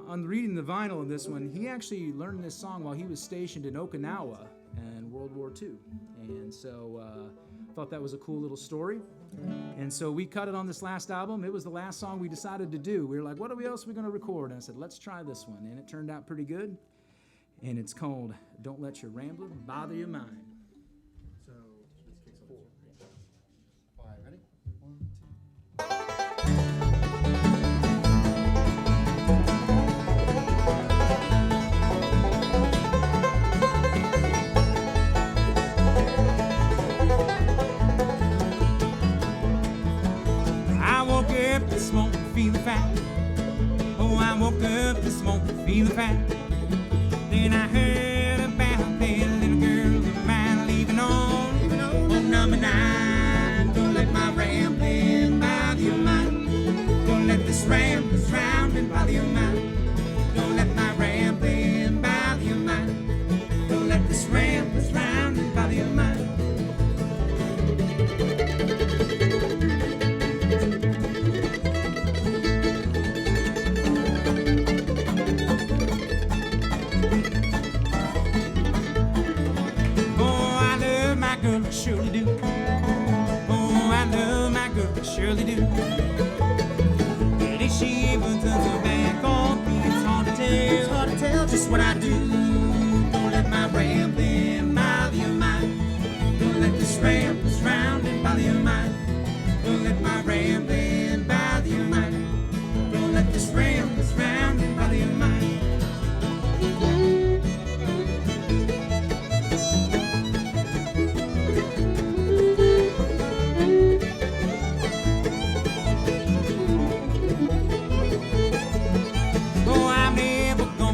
on reading the vinyl of this one, he actually learned this song while he was stationed in Okinawa in World War II, and so thought that was a cool little story. And so we cut it on this last album. It was the last song we decided to do. We were like, what else are we going to record? And I said, let's try this one, and it turned out pretty good. And it's called Don't Let Your Rambler Bother Your Mind. found. Then I heard about that little girl of mine leaving on number 9. Don't let my rambling bother your mind. Don't let this rambling rounding bother your mind. Don't let my rambling bother your mind. Don't let this rambling rounding bother your mind. Girl, I surely do. Oh, I love my girl, I surely do. But if she ever turns her back on me, it's hard to tell just what I do. Don't let my rambling bother your mind. Don't let this rambling rounding bother your mind. Don't let my rambling bother your mind. Don't let this rambling rounding bother your mind.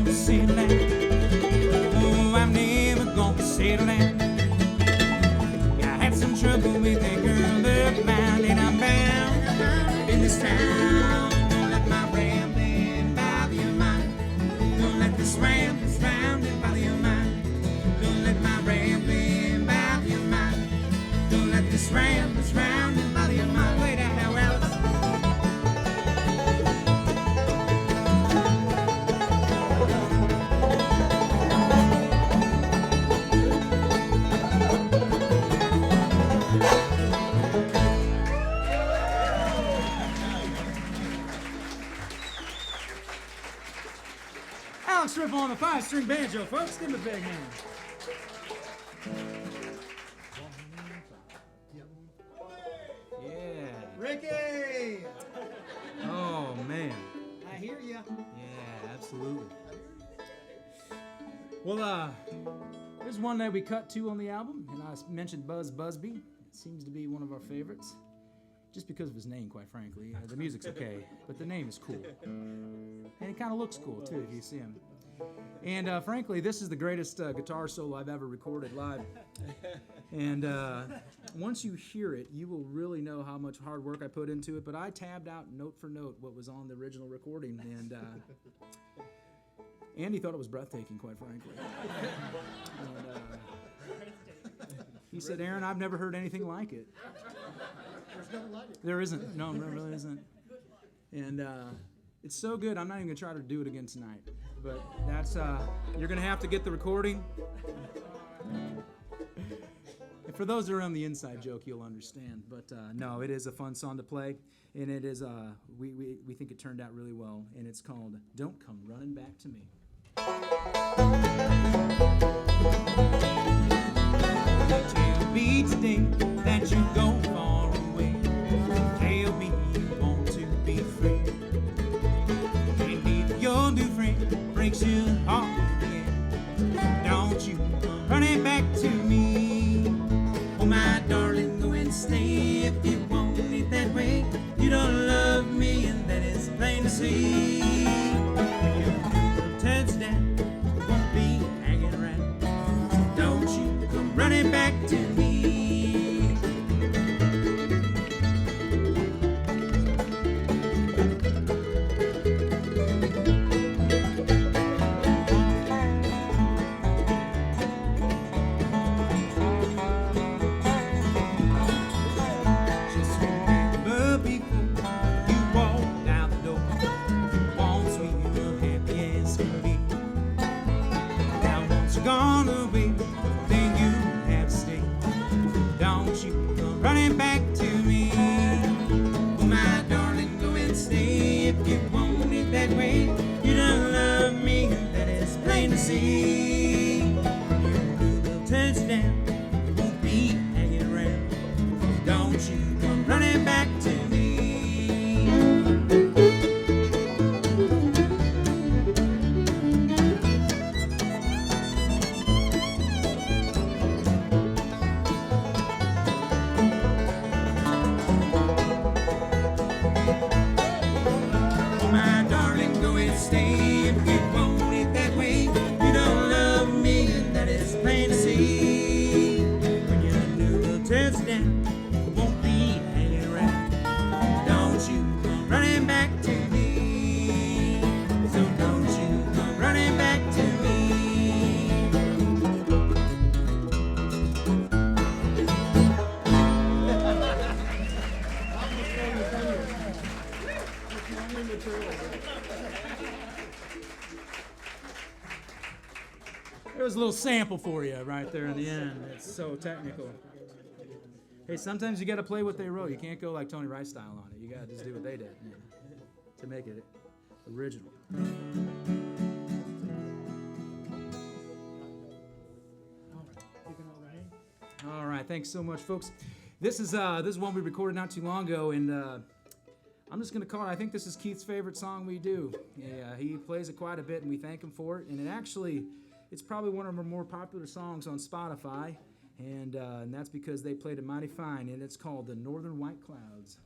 Settle down. Oh, I'm never gonna settle down. I had some trouble with that girl of mine, and I'm bound in this town. Don't let my rambling bother your mind. Don't let this rambling rounding bother your mind. Don't let my rambling bother your mind. Don't let this rambling rounding bother your mind. Wait out now, Alice. Strip on the 5-string banjo, folks. Give him a big hand. Yeah. Ricky! Oh, man. I hear ya. Yeah, absolutely. Well, there's one that we cut to on the album, and I mentioned Buzz Busby. It seems to be one of our favorites. Just because of his name, quite frankly. The music's okay, but the name is cool. And he kind of looks cool, too, if you see him. And frankly, this is the greatest guitar solo I've ever recorded live. And once you hear it, you will really know how much hard work I put into it. But I tabbed out note for note what was on the original recording. And Andy thought it was breathtaking, quite frankly. And, he said, Aaron, I've never heard anything like it. There's nothing like it. There isn't. No, there really isn't. And it's so good, I'm not even going to try to do it again tonight. But that's, you're going to have to get the recording. And for those that are on the inside joke, you'll understand. But no, it is a fun song to play. And it is, we think it turned out really well. And it's called Don't Come Running Back to Me. Tell me today that you go far away. Tell me you want to be free. And if your new friend breaks your heart again, don't you come running back to me. Oh my darling, go and stay if you want it that way. You don't love me and that is plain to see. When your little turns down, you won't be hanging around. So don't you come running back to me. Just remember before you walk out the door, once we were happy as can be. Now once you're gone away, then you have to stay. Don't you come running back to me. Oh my darling, go and stay if you want it that way. You don't love me, and that is plain to see. Your blue turns down, you won't be hanging around. Don't you come running back to me. a little sample for you right there in the end. It's so technical. Hey, sometimes you got to play what they wrote. You can't go like Tony Rice style on it. You got to just do what they did to make it original. All right, thanks so much, folks. This is one we recorded not too long ago, and I'm just going to call it, I think this is Keith's favorite song we do. Yeah, he plays it quite a bit, and we thank him for it. And it's probably one of our more popular songs on Spotify, and that's because they played it mighty fine, and it's called The Northern White Clouds.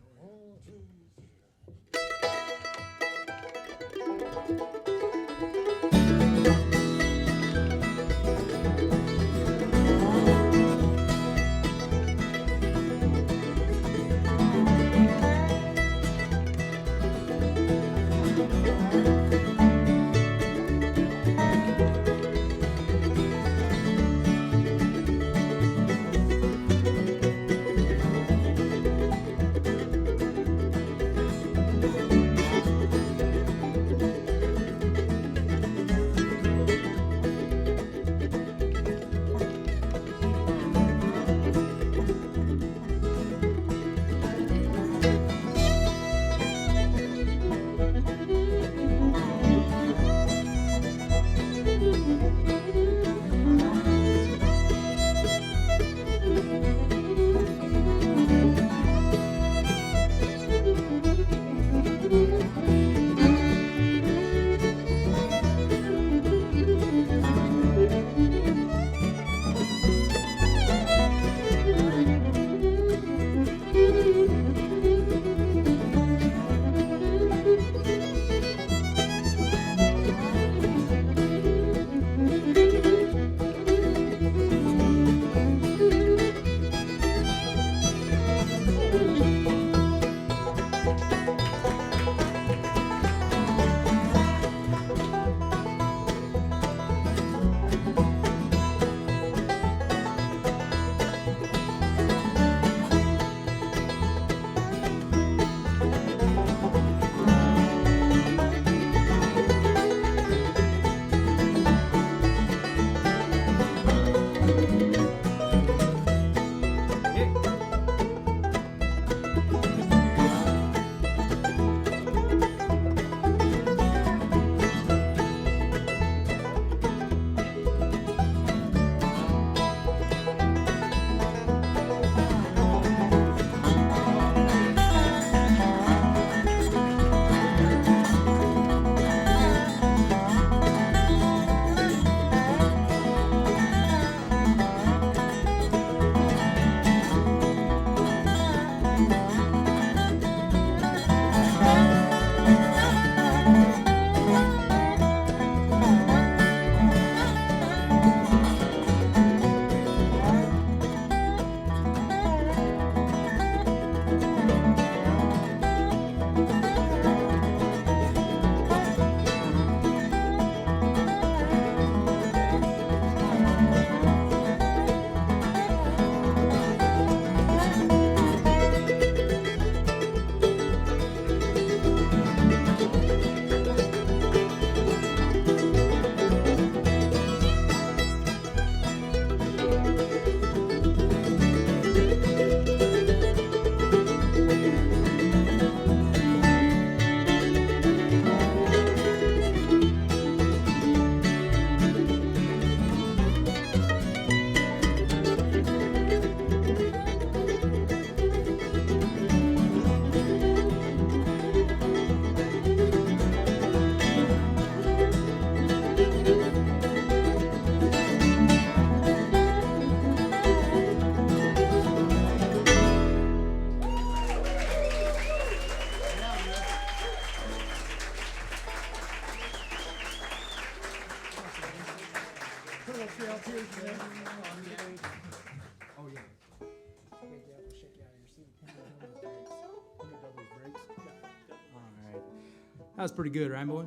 That was pretty good, right, boy?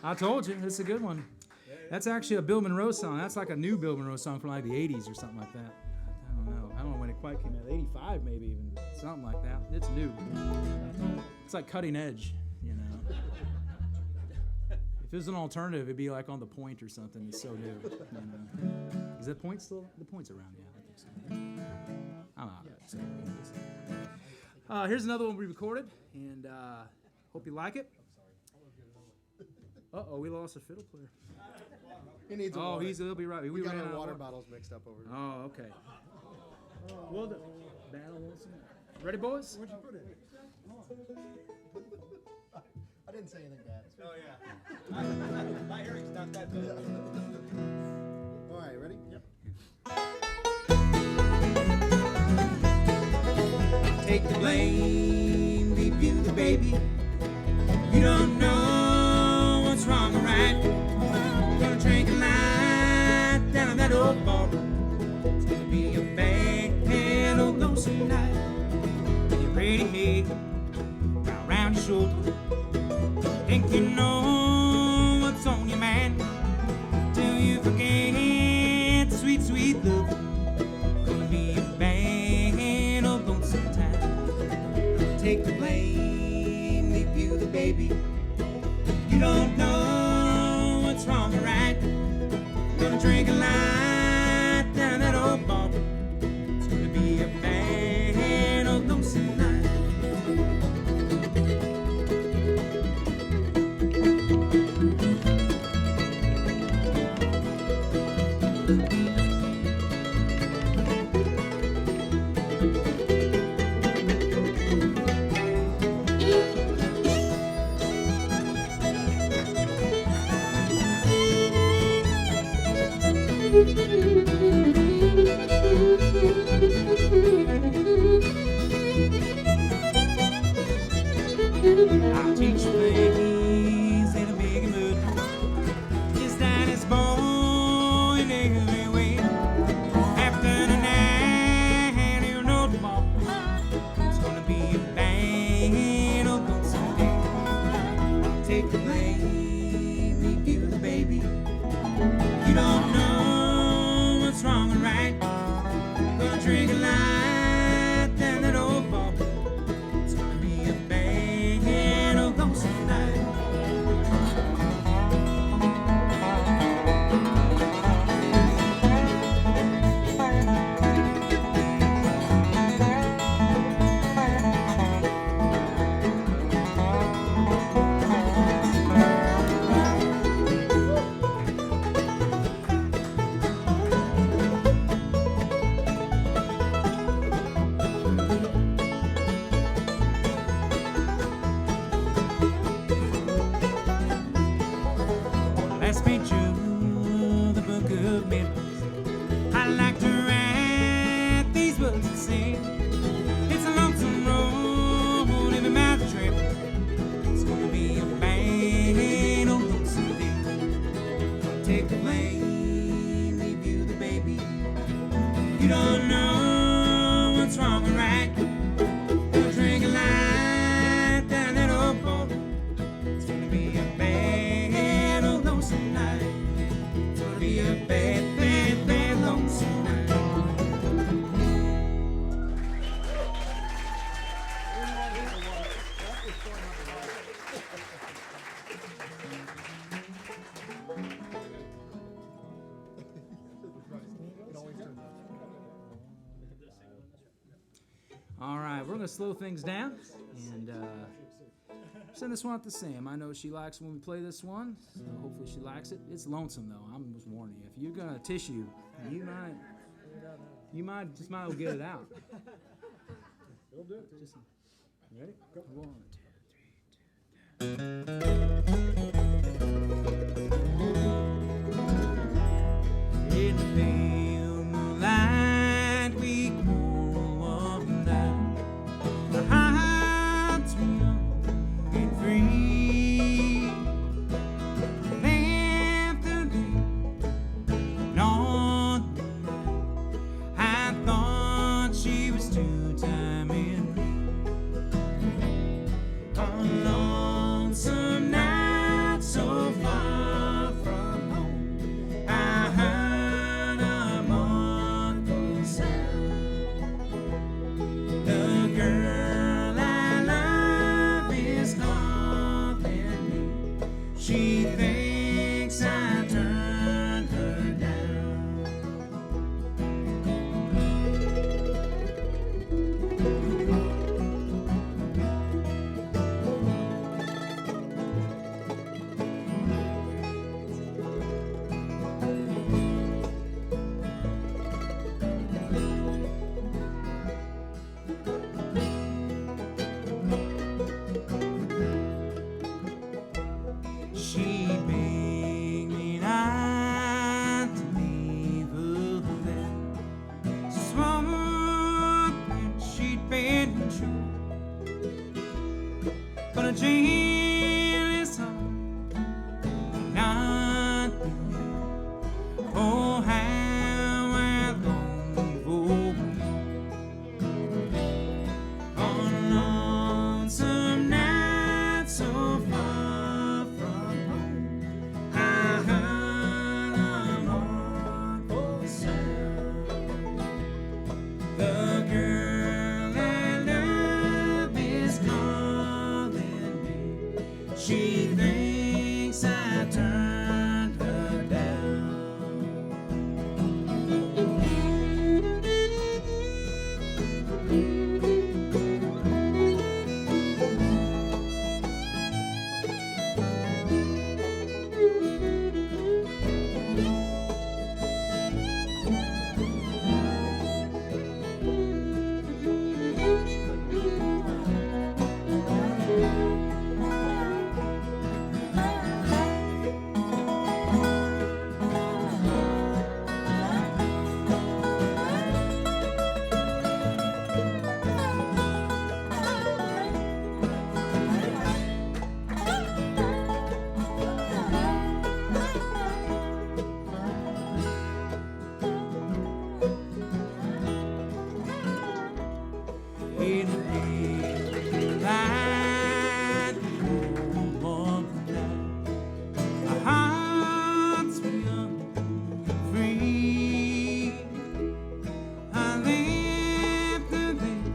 I told you, it's a good one. That's actually a Bill Monroe song. That's like a new Bill Monroe song from like the 80s or something like that. I don't know when it quite came out. 85 maybe even. Something like that. It's new. It's like cutting edge, you know. If it was an alternative, it'd be like on the Point or something. It's so new. You know? Is that Point still? The Point's around, yeah. I think so. I'm out of it. Here's another one we recorded, and hope you like it. Uh-oh, we lost a fiddle player. He needs a Oh, water. he'll be right. We got ran our out of water bottles mixed up over here. Oh, okay. Well, battle Wilson. Ready, boys? Where'd you put it? I didn't say anything bad. Oh, yeah. My hearing's not that bad. All right, ready? Yep. Take the blame, leave you the baby. You don't know what's wrong or right. Gonna drink a light down that old bar. It's gonna be a bad old lonesome night. With your pretty head around your shoulder. Think you know what's on your mind. Till you forget the sweet, sweet love. Gonna be a bad old lonesome time. Take the blame, leave you the baby. You don't know what's wrong or right. Gonna drink a light down that old bar. It's gonna be a bad old lonesome night. I'll teach you ways in a big mood. Just that it's boy in every way. After the night, you know tomorrow it's gonna be a bad old lonesome day. I'll take the blame, leave you the baby. You don't know what's wrong or right. Gonna drink a light down that old bar. It's gonna be a bad old lonesome night. Let's paint you the book of memories. I like to write these words and sing. It's a lonesome road, every mouth a trip. It's gonna be a bad old lonesome day. Gonna take the blame, leave you the baby. You don't know what's wrong or right. Gonna drink a light down that old bar. It's gonna be a bad old lonesome night. It's gonna be a bad, bad, bad lonesome night. All right, we're gonna slow things down and send this one out to Sam. I know she likes when we play this one, so hopefully she likes it. It's lonesome though. I'm just warning you. If you're gonna tissue, you might just might as well get it out. It'll do it. Just, ready? 1, 2, 3. In the pale moonlight, we go up and down. Our hearts were young and free. After North, I thought she was two-time in me. On a lonesome night so far the jail is on, not oh how I long for on a lonesome night so far from home. I heard a mournful sound. The girl I love is calling me. She thinks I turned her down. In the daylight, oh, month night, our hearts were young and free. I left her there,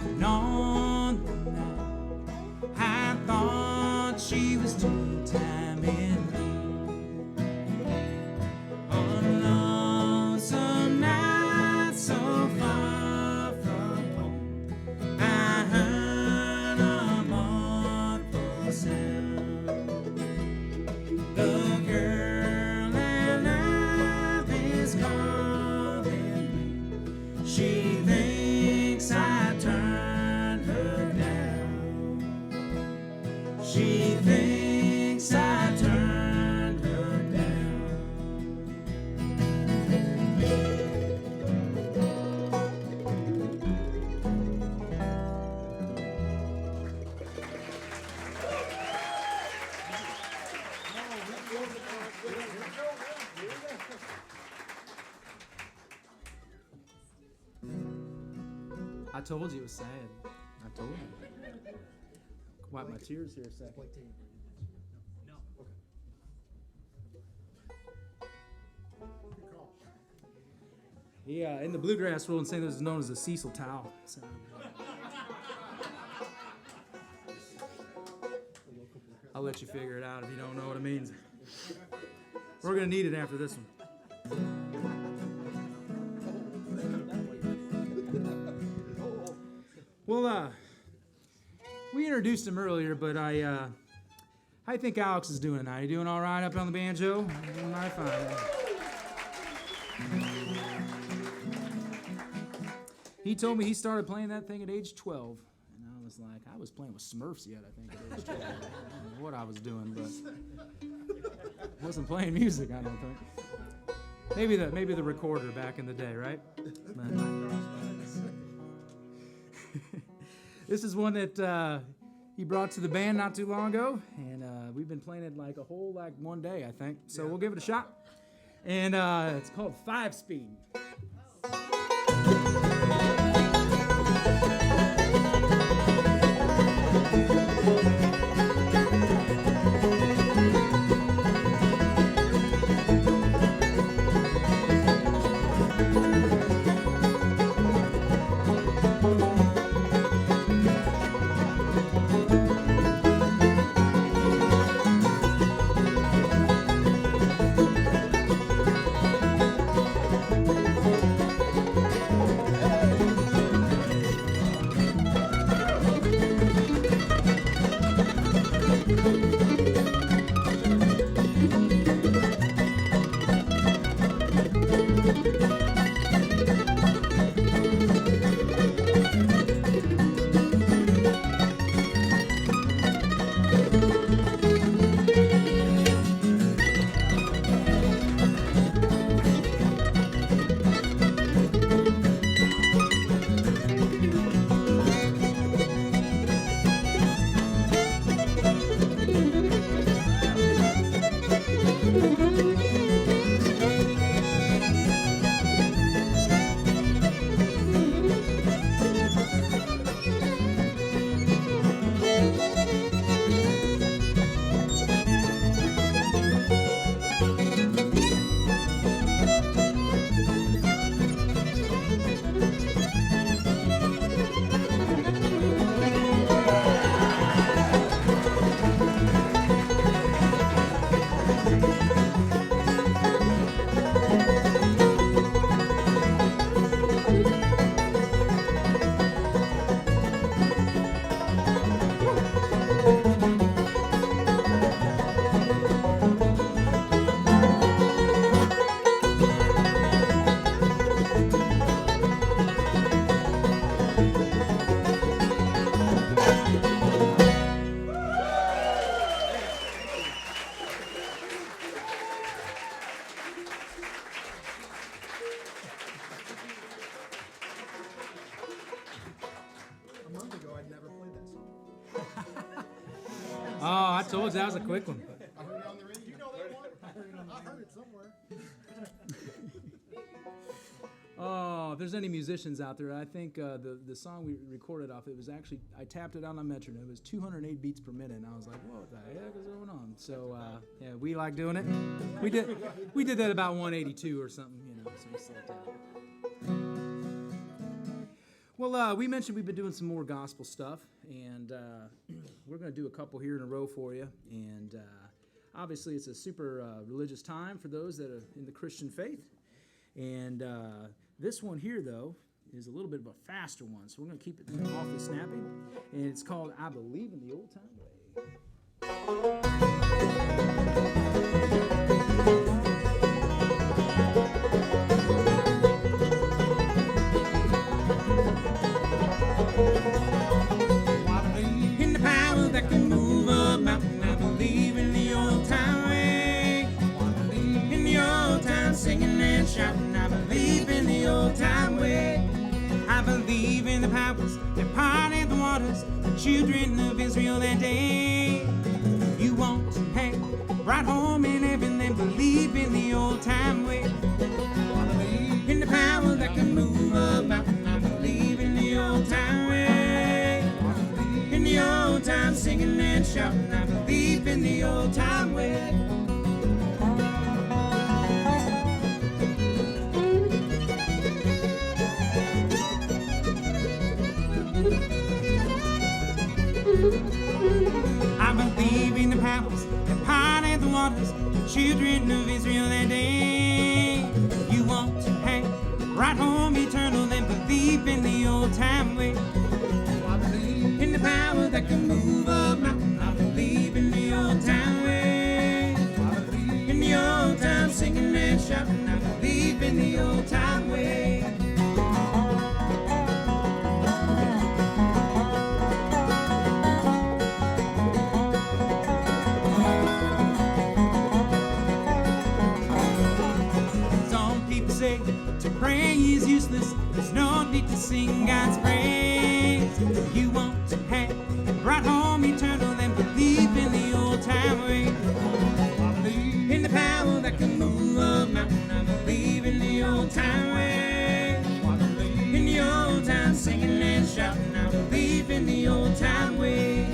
and on the night, I thought she was two-timing me. On a lonesome night so far from home, I heard a mournful sound. The girl I love is calling me. She thinks I turned her down. She thinks I turned her down. I told you it was sad. I told you. Wipe my tears here a second. Yeah, in the bluegrass world in St. Louis, it's known as the Cecil towel. So. I'll let you figure it out if you don't know what it means. We're gonna need it after this one. Well, we introduced him earlier, but how you think Alex is doing tonight? You doing all right up on the banjo? Doing mighty fine. He told me he started playing that thing at age 12, and I was like, I was playing with Smurfs yet, I think, at age 12. I don't know what I was doing, but wasn't playing music, I don't think. Maybe the recorder back in the day, right? This is one that he brought to the band not too long ago, and we've been playing it like one day, I think. So we'll give it a shot. And it's called 5-Speed. Oh, I told you that was a quick one. I heard it on the radio. You know that one? I heard it somewhere. Oh, if there's any musicians out there, I think the song we recorded off, it was actually, I tapped it on a metronome. It was 208 beats per minute, and I was like, what the heck is going on? So, yeah, we like doing it. We did that about 182 or something, you know, so we slowed down. Well, we mentioned we've been doing some more gospel stuff, and we're going to do a couple here in a row for you. And obviously, it's a super religious time for those that are in the Christian faith. And this one here, though, is a little bit of a faster one, so we're going to keep it awfully snappy. And it's called I Believe in the Old Time Way. In the power that can move a mountain, I believe in the old time way. In the old time, singing and shouting, I believe in the old time way. I believe in the powers that parted the waters, the children of Israel that day. You want to hang right home in heaven, then believe in the old time way. In the power that can move a mountain, I believe in the old time way. In the old time, singing and shouting, I believe in the old time way. I believe in the powers that parted the waters, the children of Israel that day. You want to hang right home eternal, then believe in the old time way. In the power that can move a mountain, I believe in the old time way. In the old time, singing and shouting, I believe in the old time way. Say to pray is useless, there's no need to sing God's praise. You want to hang right home eternal, then believe in the old time way. In the power that can move a mountain, I believe in the old time way. In the old time, singing and shouting, I believe in the old time way.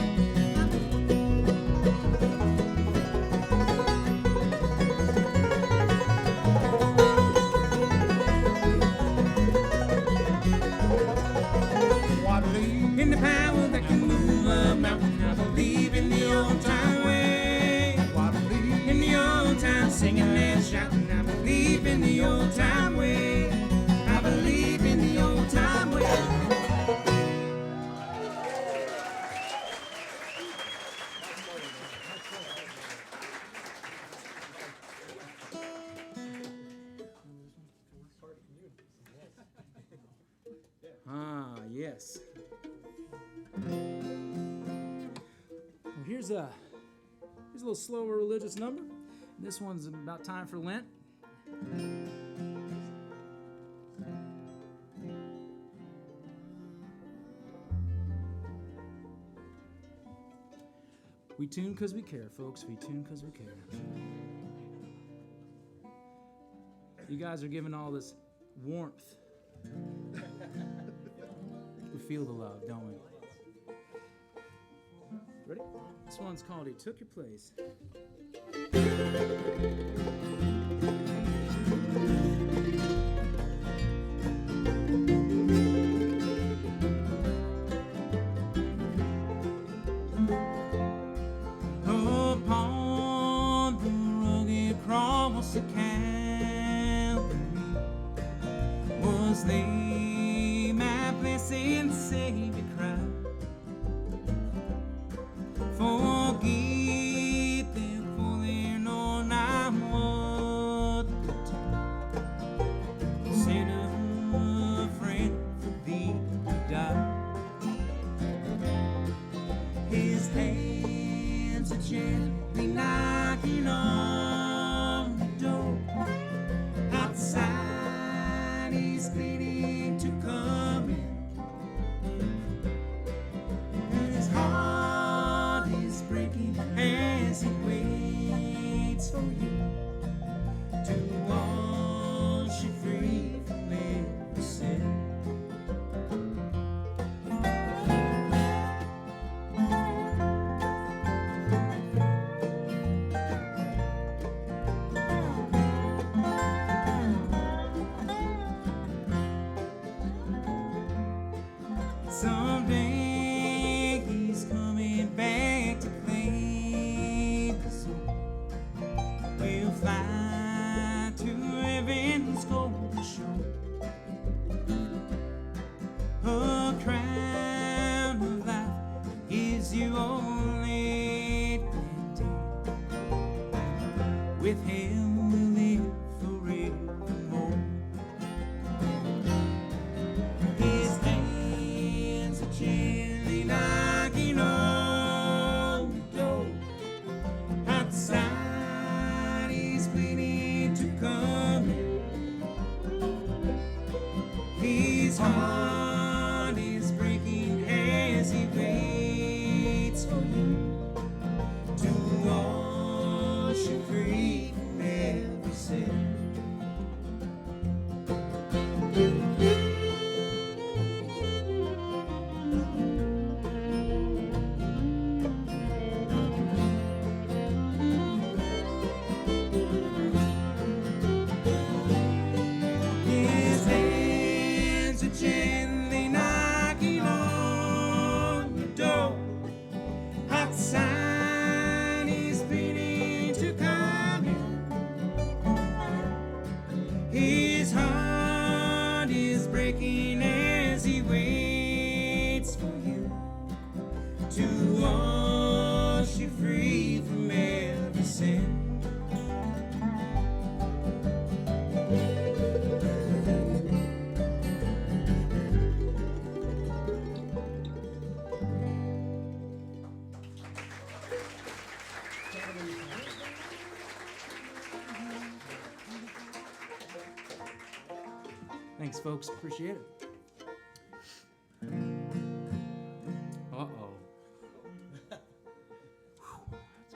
In the power that can move a mountain, I believe in the old time way. In the old time, singing and shouting, I believe in the old time way. I believe in the old time way. Ah, yes. Well, here's a little slower religious number. This one's about time for Lent. We tune because we care, folks. We tune because we care. You guys are giving all this warmth. We feel the love, don't we? Ready? This one's called He Took Your Place. Upon the rugged cross of Calvary was they, my blessed Savior cried. Forgive them, for they know not what they do. Send a friend for thee to die. His hands are gently knocking on the door. Outside he's pleading to come in. And his heart is breaking Someday he's coming back to claim the soul. We'll fly to heaven's golden shore. A crown of life is your only planting. With him we'll live forevermore. His hands are gently knocking on the door. Outside he's waiting to come in. His heart is breaking as he waits for you to wash you free from every sin. His hands are gently knocking on your door. Outside he's pleading to come in. His heart is breaking as he waits for you to wash you free from every sin. Thanks, folks. Appreciate it. Uh-oh. I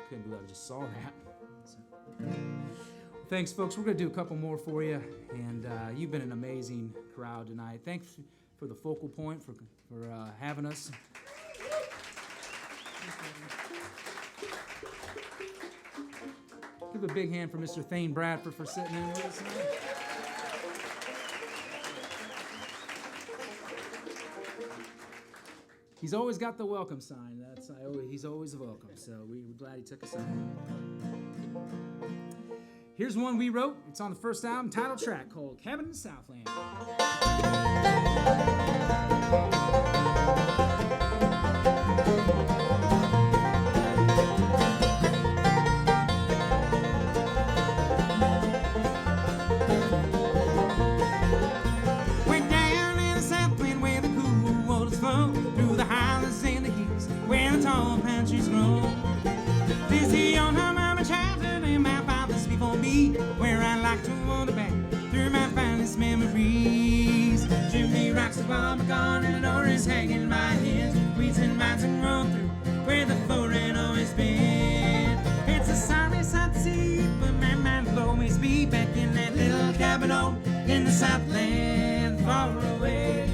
couldn't believe I just saw that. Thanks, folks. We're going to do a couple more for you. And you've been an amazing crowd tonight. Thanks for the focal point, for having us. Give a big hand for Mr. Thane Bradford for sitting in with us tonight. He's always got the welcome sign. He's always welcome. So we're glad he took us out. Here's one we wrote. It's on the first album, title track called Cabin in the Southland. Went down in the Southland where the cool waters flow, through the highlands and the hills where the tall pine trees grow. This here on her mama childhood and my father's before me, where I like to wander back through my finest memories. Chimney rocks have all gone and the door is hanging by hands. Weeds and vines and roll through where the floor had always been. It's a sorry sight to see, but my mind will always be back in that little cabin home in the Southland, far away.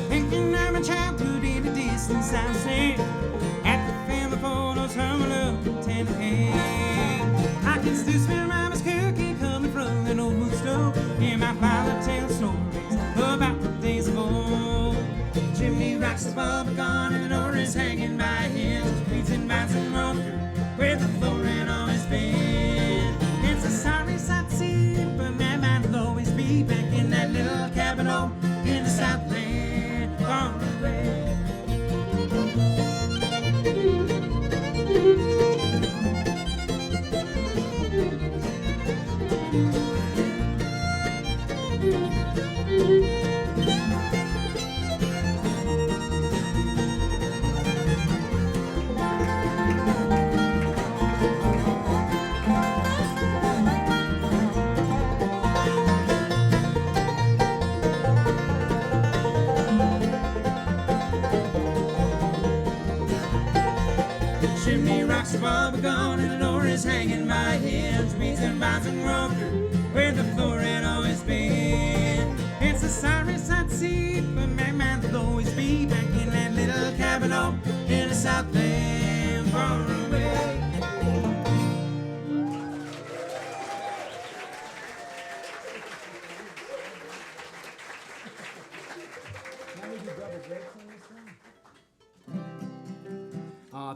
Thinking of my childhood in the distance, I say, at the family photos, Waterloo, Tennessee. I can still smell mama's cooking coming from an old wood stove, and my father tells stories about the days of old. Chimney rocks the bulb are gone and the door is hanging by hands. Weeds and vines and roll through where the floor had always been. It's a sorry sight to see, but my mind will always be back in that little cabin home in the Southland, far away. Chimney rocks have all gone and the door is hanging by hands. Weeds and vines and roll through where the floor had always been. It's a sorry sight to see, but my mind will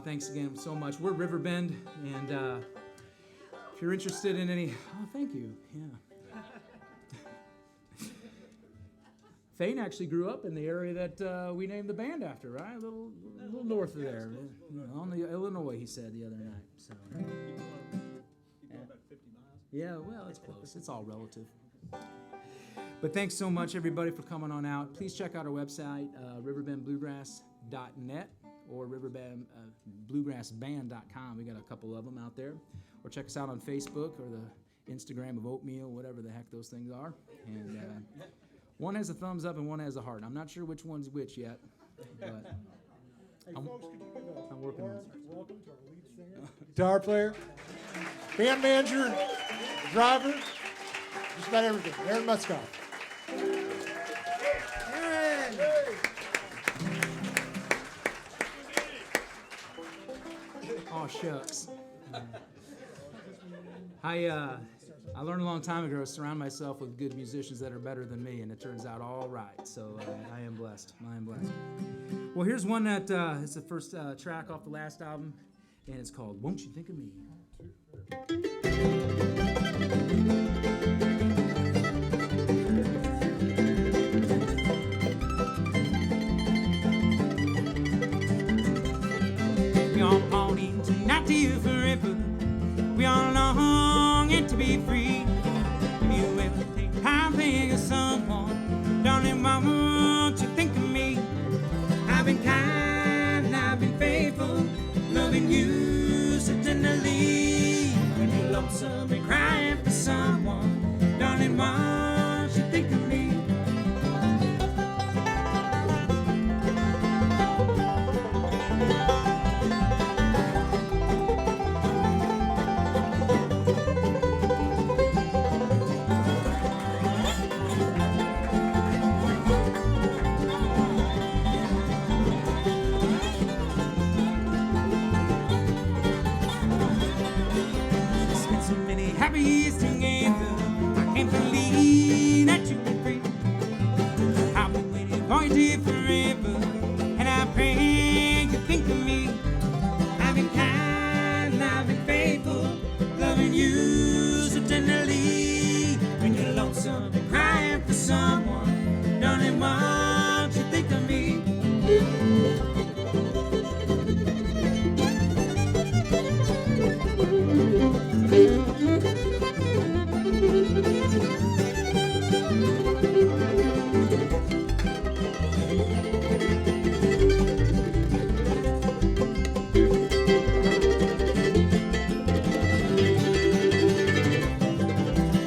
Thanks again so much. We're RiverBend, and if you're interested in any... Oh, thank you. Yeah. Thane actually grew up in the area that we named the band after, right? A little north of there. On the Illinois, he said the other night. So. About 50 miles. Yeah, well, it's close. It's all relative. But thanks so much, everybody, for coming on out. Please check out our website, riverbendbluegrass.net or riverbendbluegrassband.com. We got a couple of them out there. Or check us out on Facebook or the Instagram of Oatmeal, whatever the heck those things are. And one has a thumbs up and one has a heart. I'm not sure which one's which yet, but Hey, folks, could you give I'm working on it. welcome to our lead singer, guitar player, band manager, driver, just about everything. Aaron Muskopf. Aaron! Oh, shucks. I learned a long time ago to surround myself with good musicians that are better than me, and it turns out all right. So I am blessed. I am blessed. Well, here's one that is the first track off the last album, and it's called "Won't You Think of Me." We all longing to not to you forever. We all longing to be free. If you ever think I'm thinking of someone, darling, why won't you think of me? I've been kind, I've been faithful, loving you so tenderly. When you're lonesome and crying for someone, darling, why won't you think of me? Happy years together, I can't believe that you were free. I've been waiting for you dear forever, and I pray you think of me. I've been kind, I've been faithful, loving you so tenderly. When you're lonesome and crying for someone, darling, won't you think of me?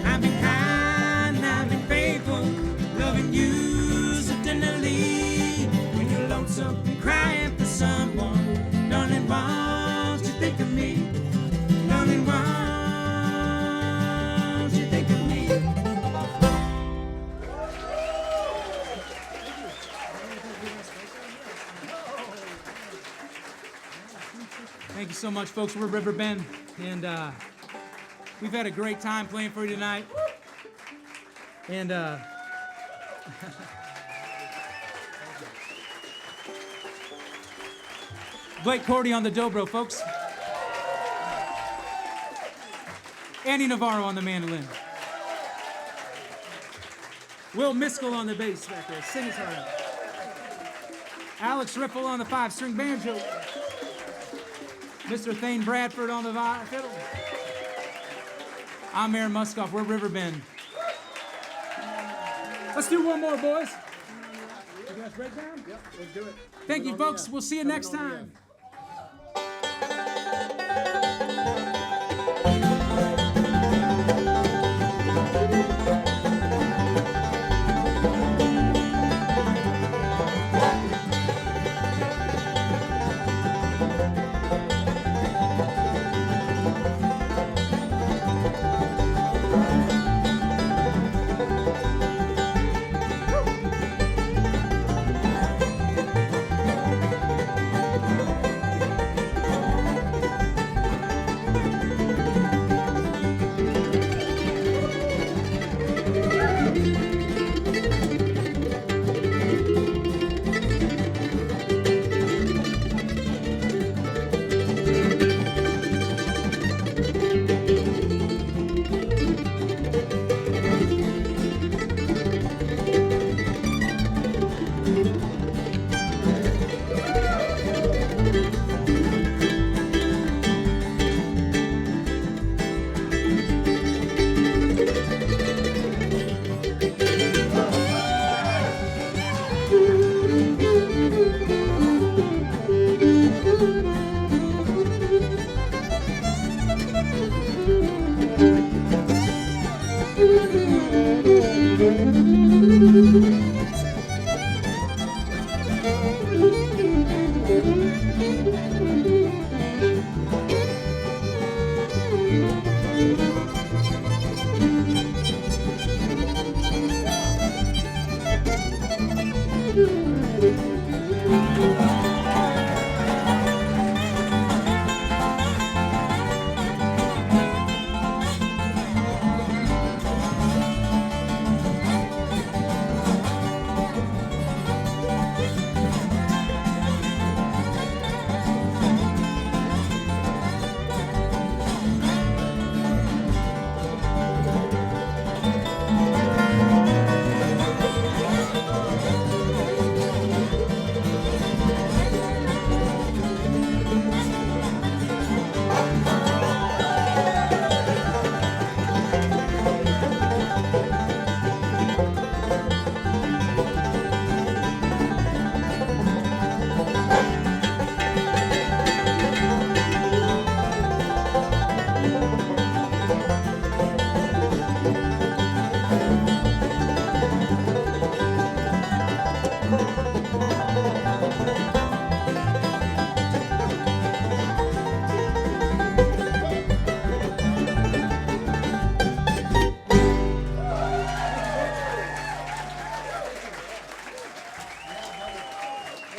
I've been kind, I've been faithful, loving you so tenderly. When you're lonesome and crying for someone, darling, won't you think of me? Darling, won't you think of me? Thank you so much, folks. We're RiverBend, and we've had a great time playing for you tonight. And Blake Cordy on the dobro, folks. Andy Navarro on the mandolin. Will Miskell on the bass back there. Sing his heart out. Alex Riffle on the 5-string banjo. Mr. Thane Bradford on the fiddle. I'm Aaron Muskopf. We're RiverBend. Let's do one more, boys. You guys break down? Yep, let's do it. Thank you, folks. We'll see you next time.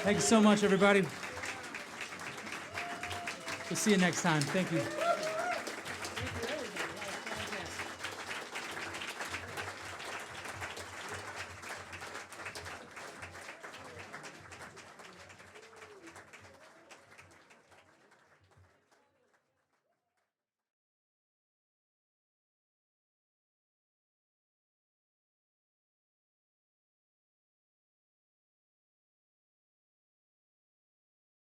Thank you so much, everybody. We'll see you next time. Thank you.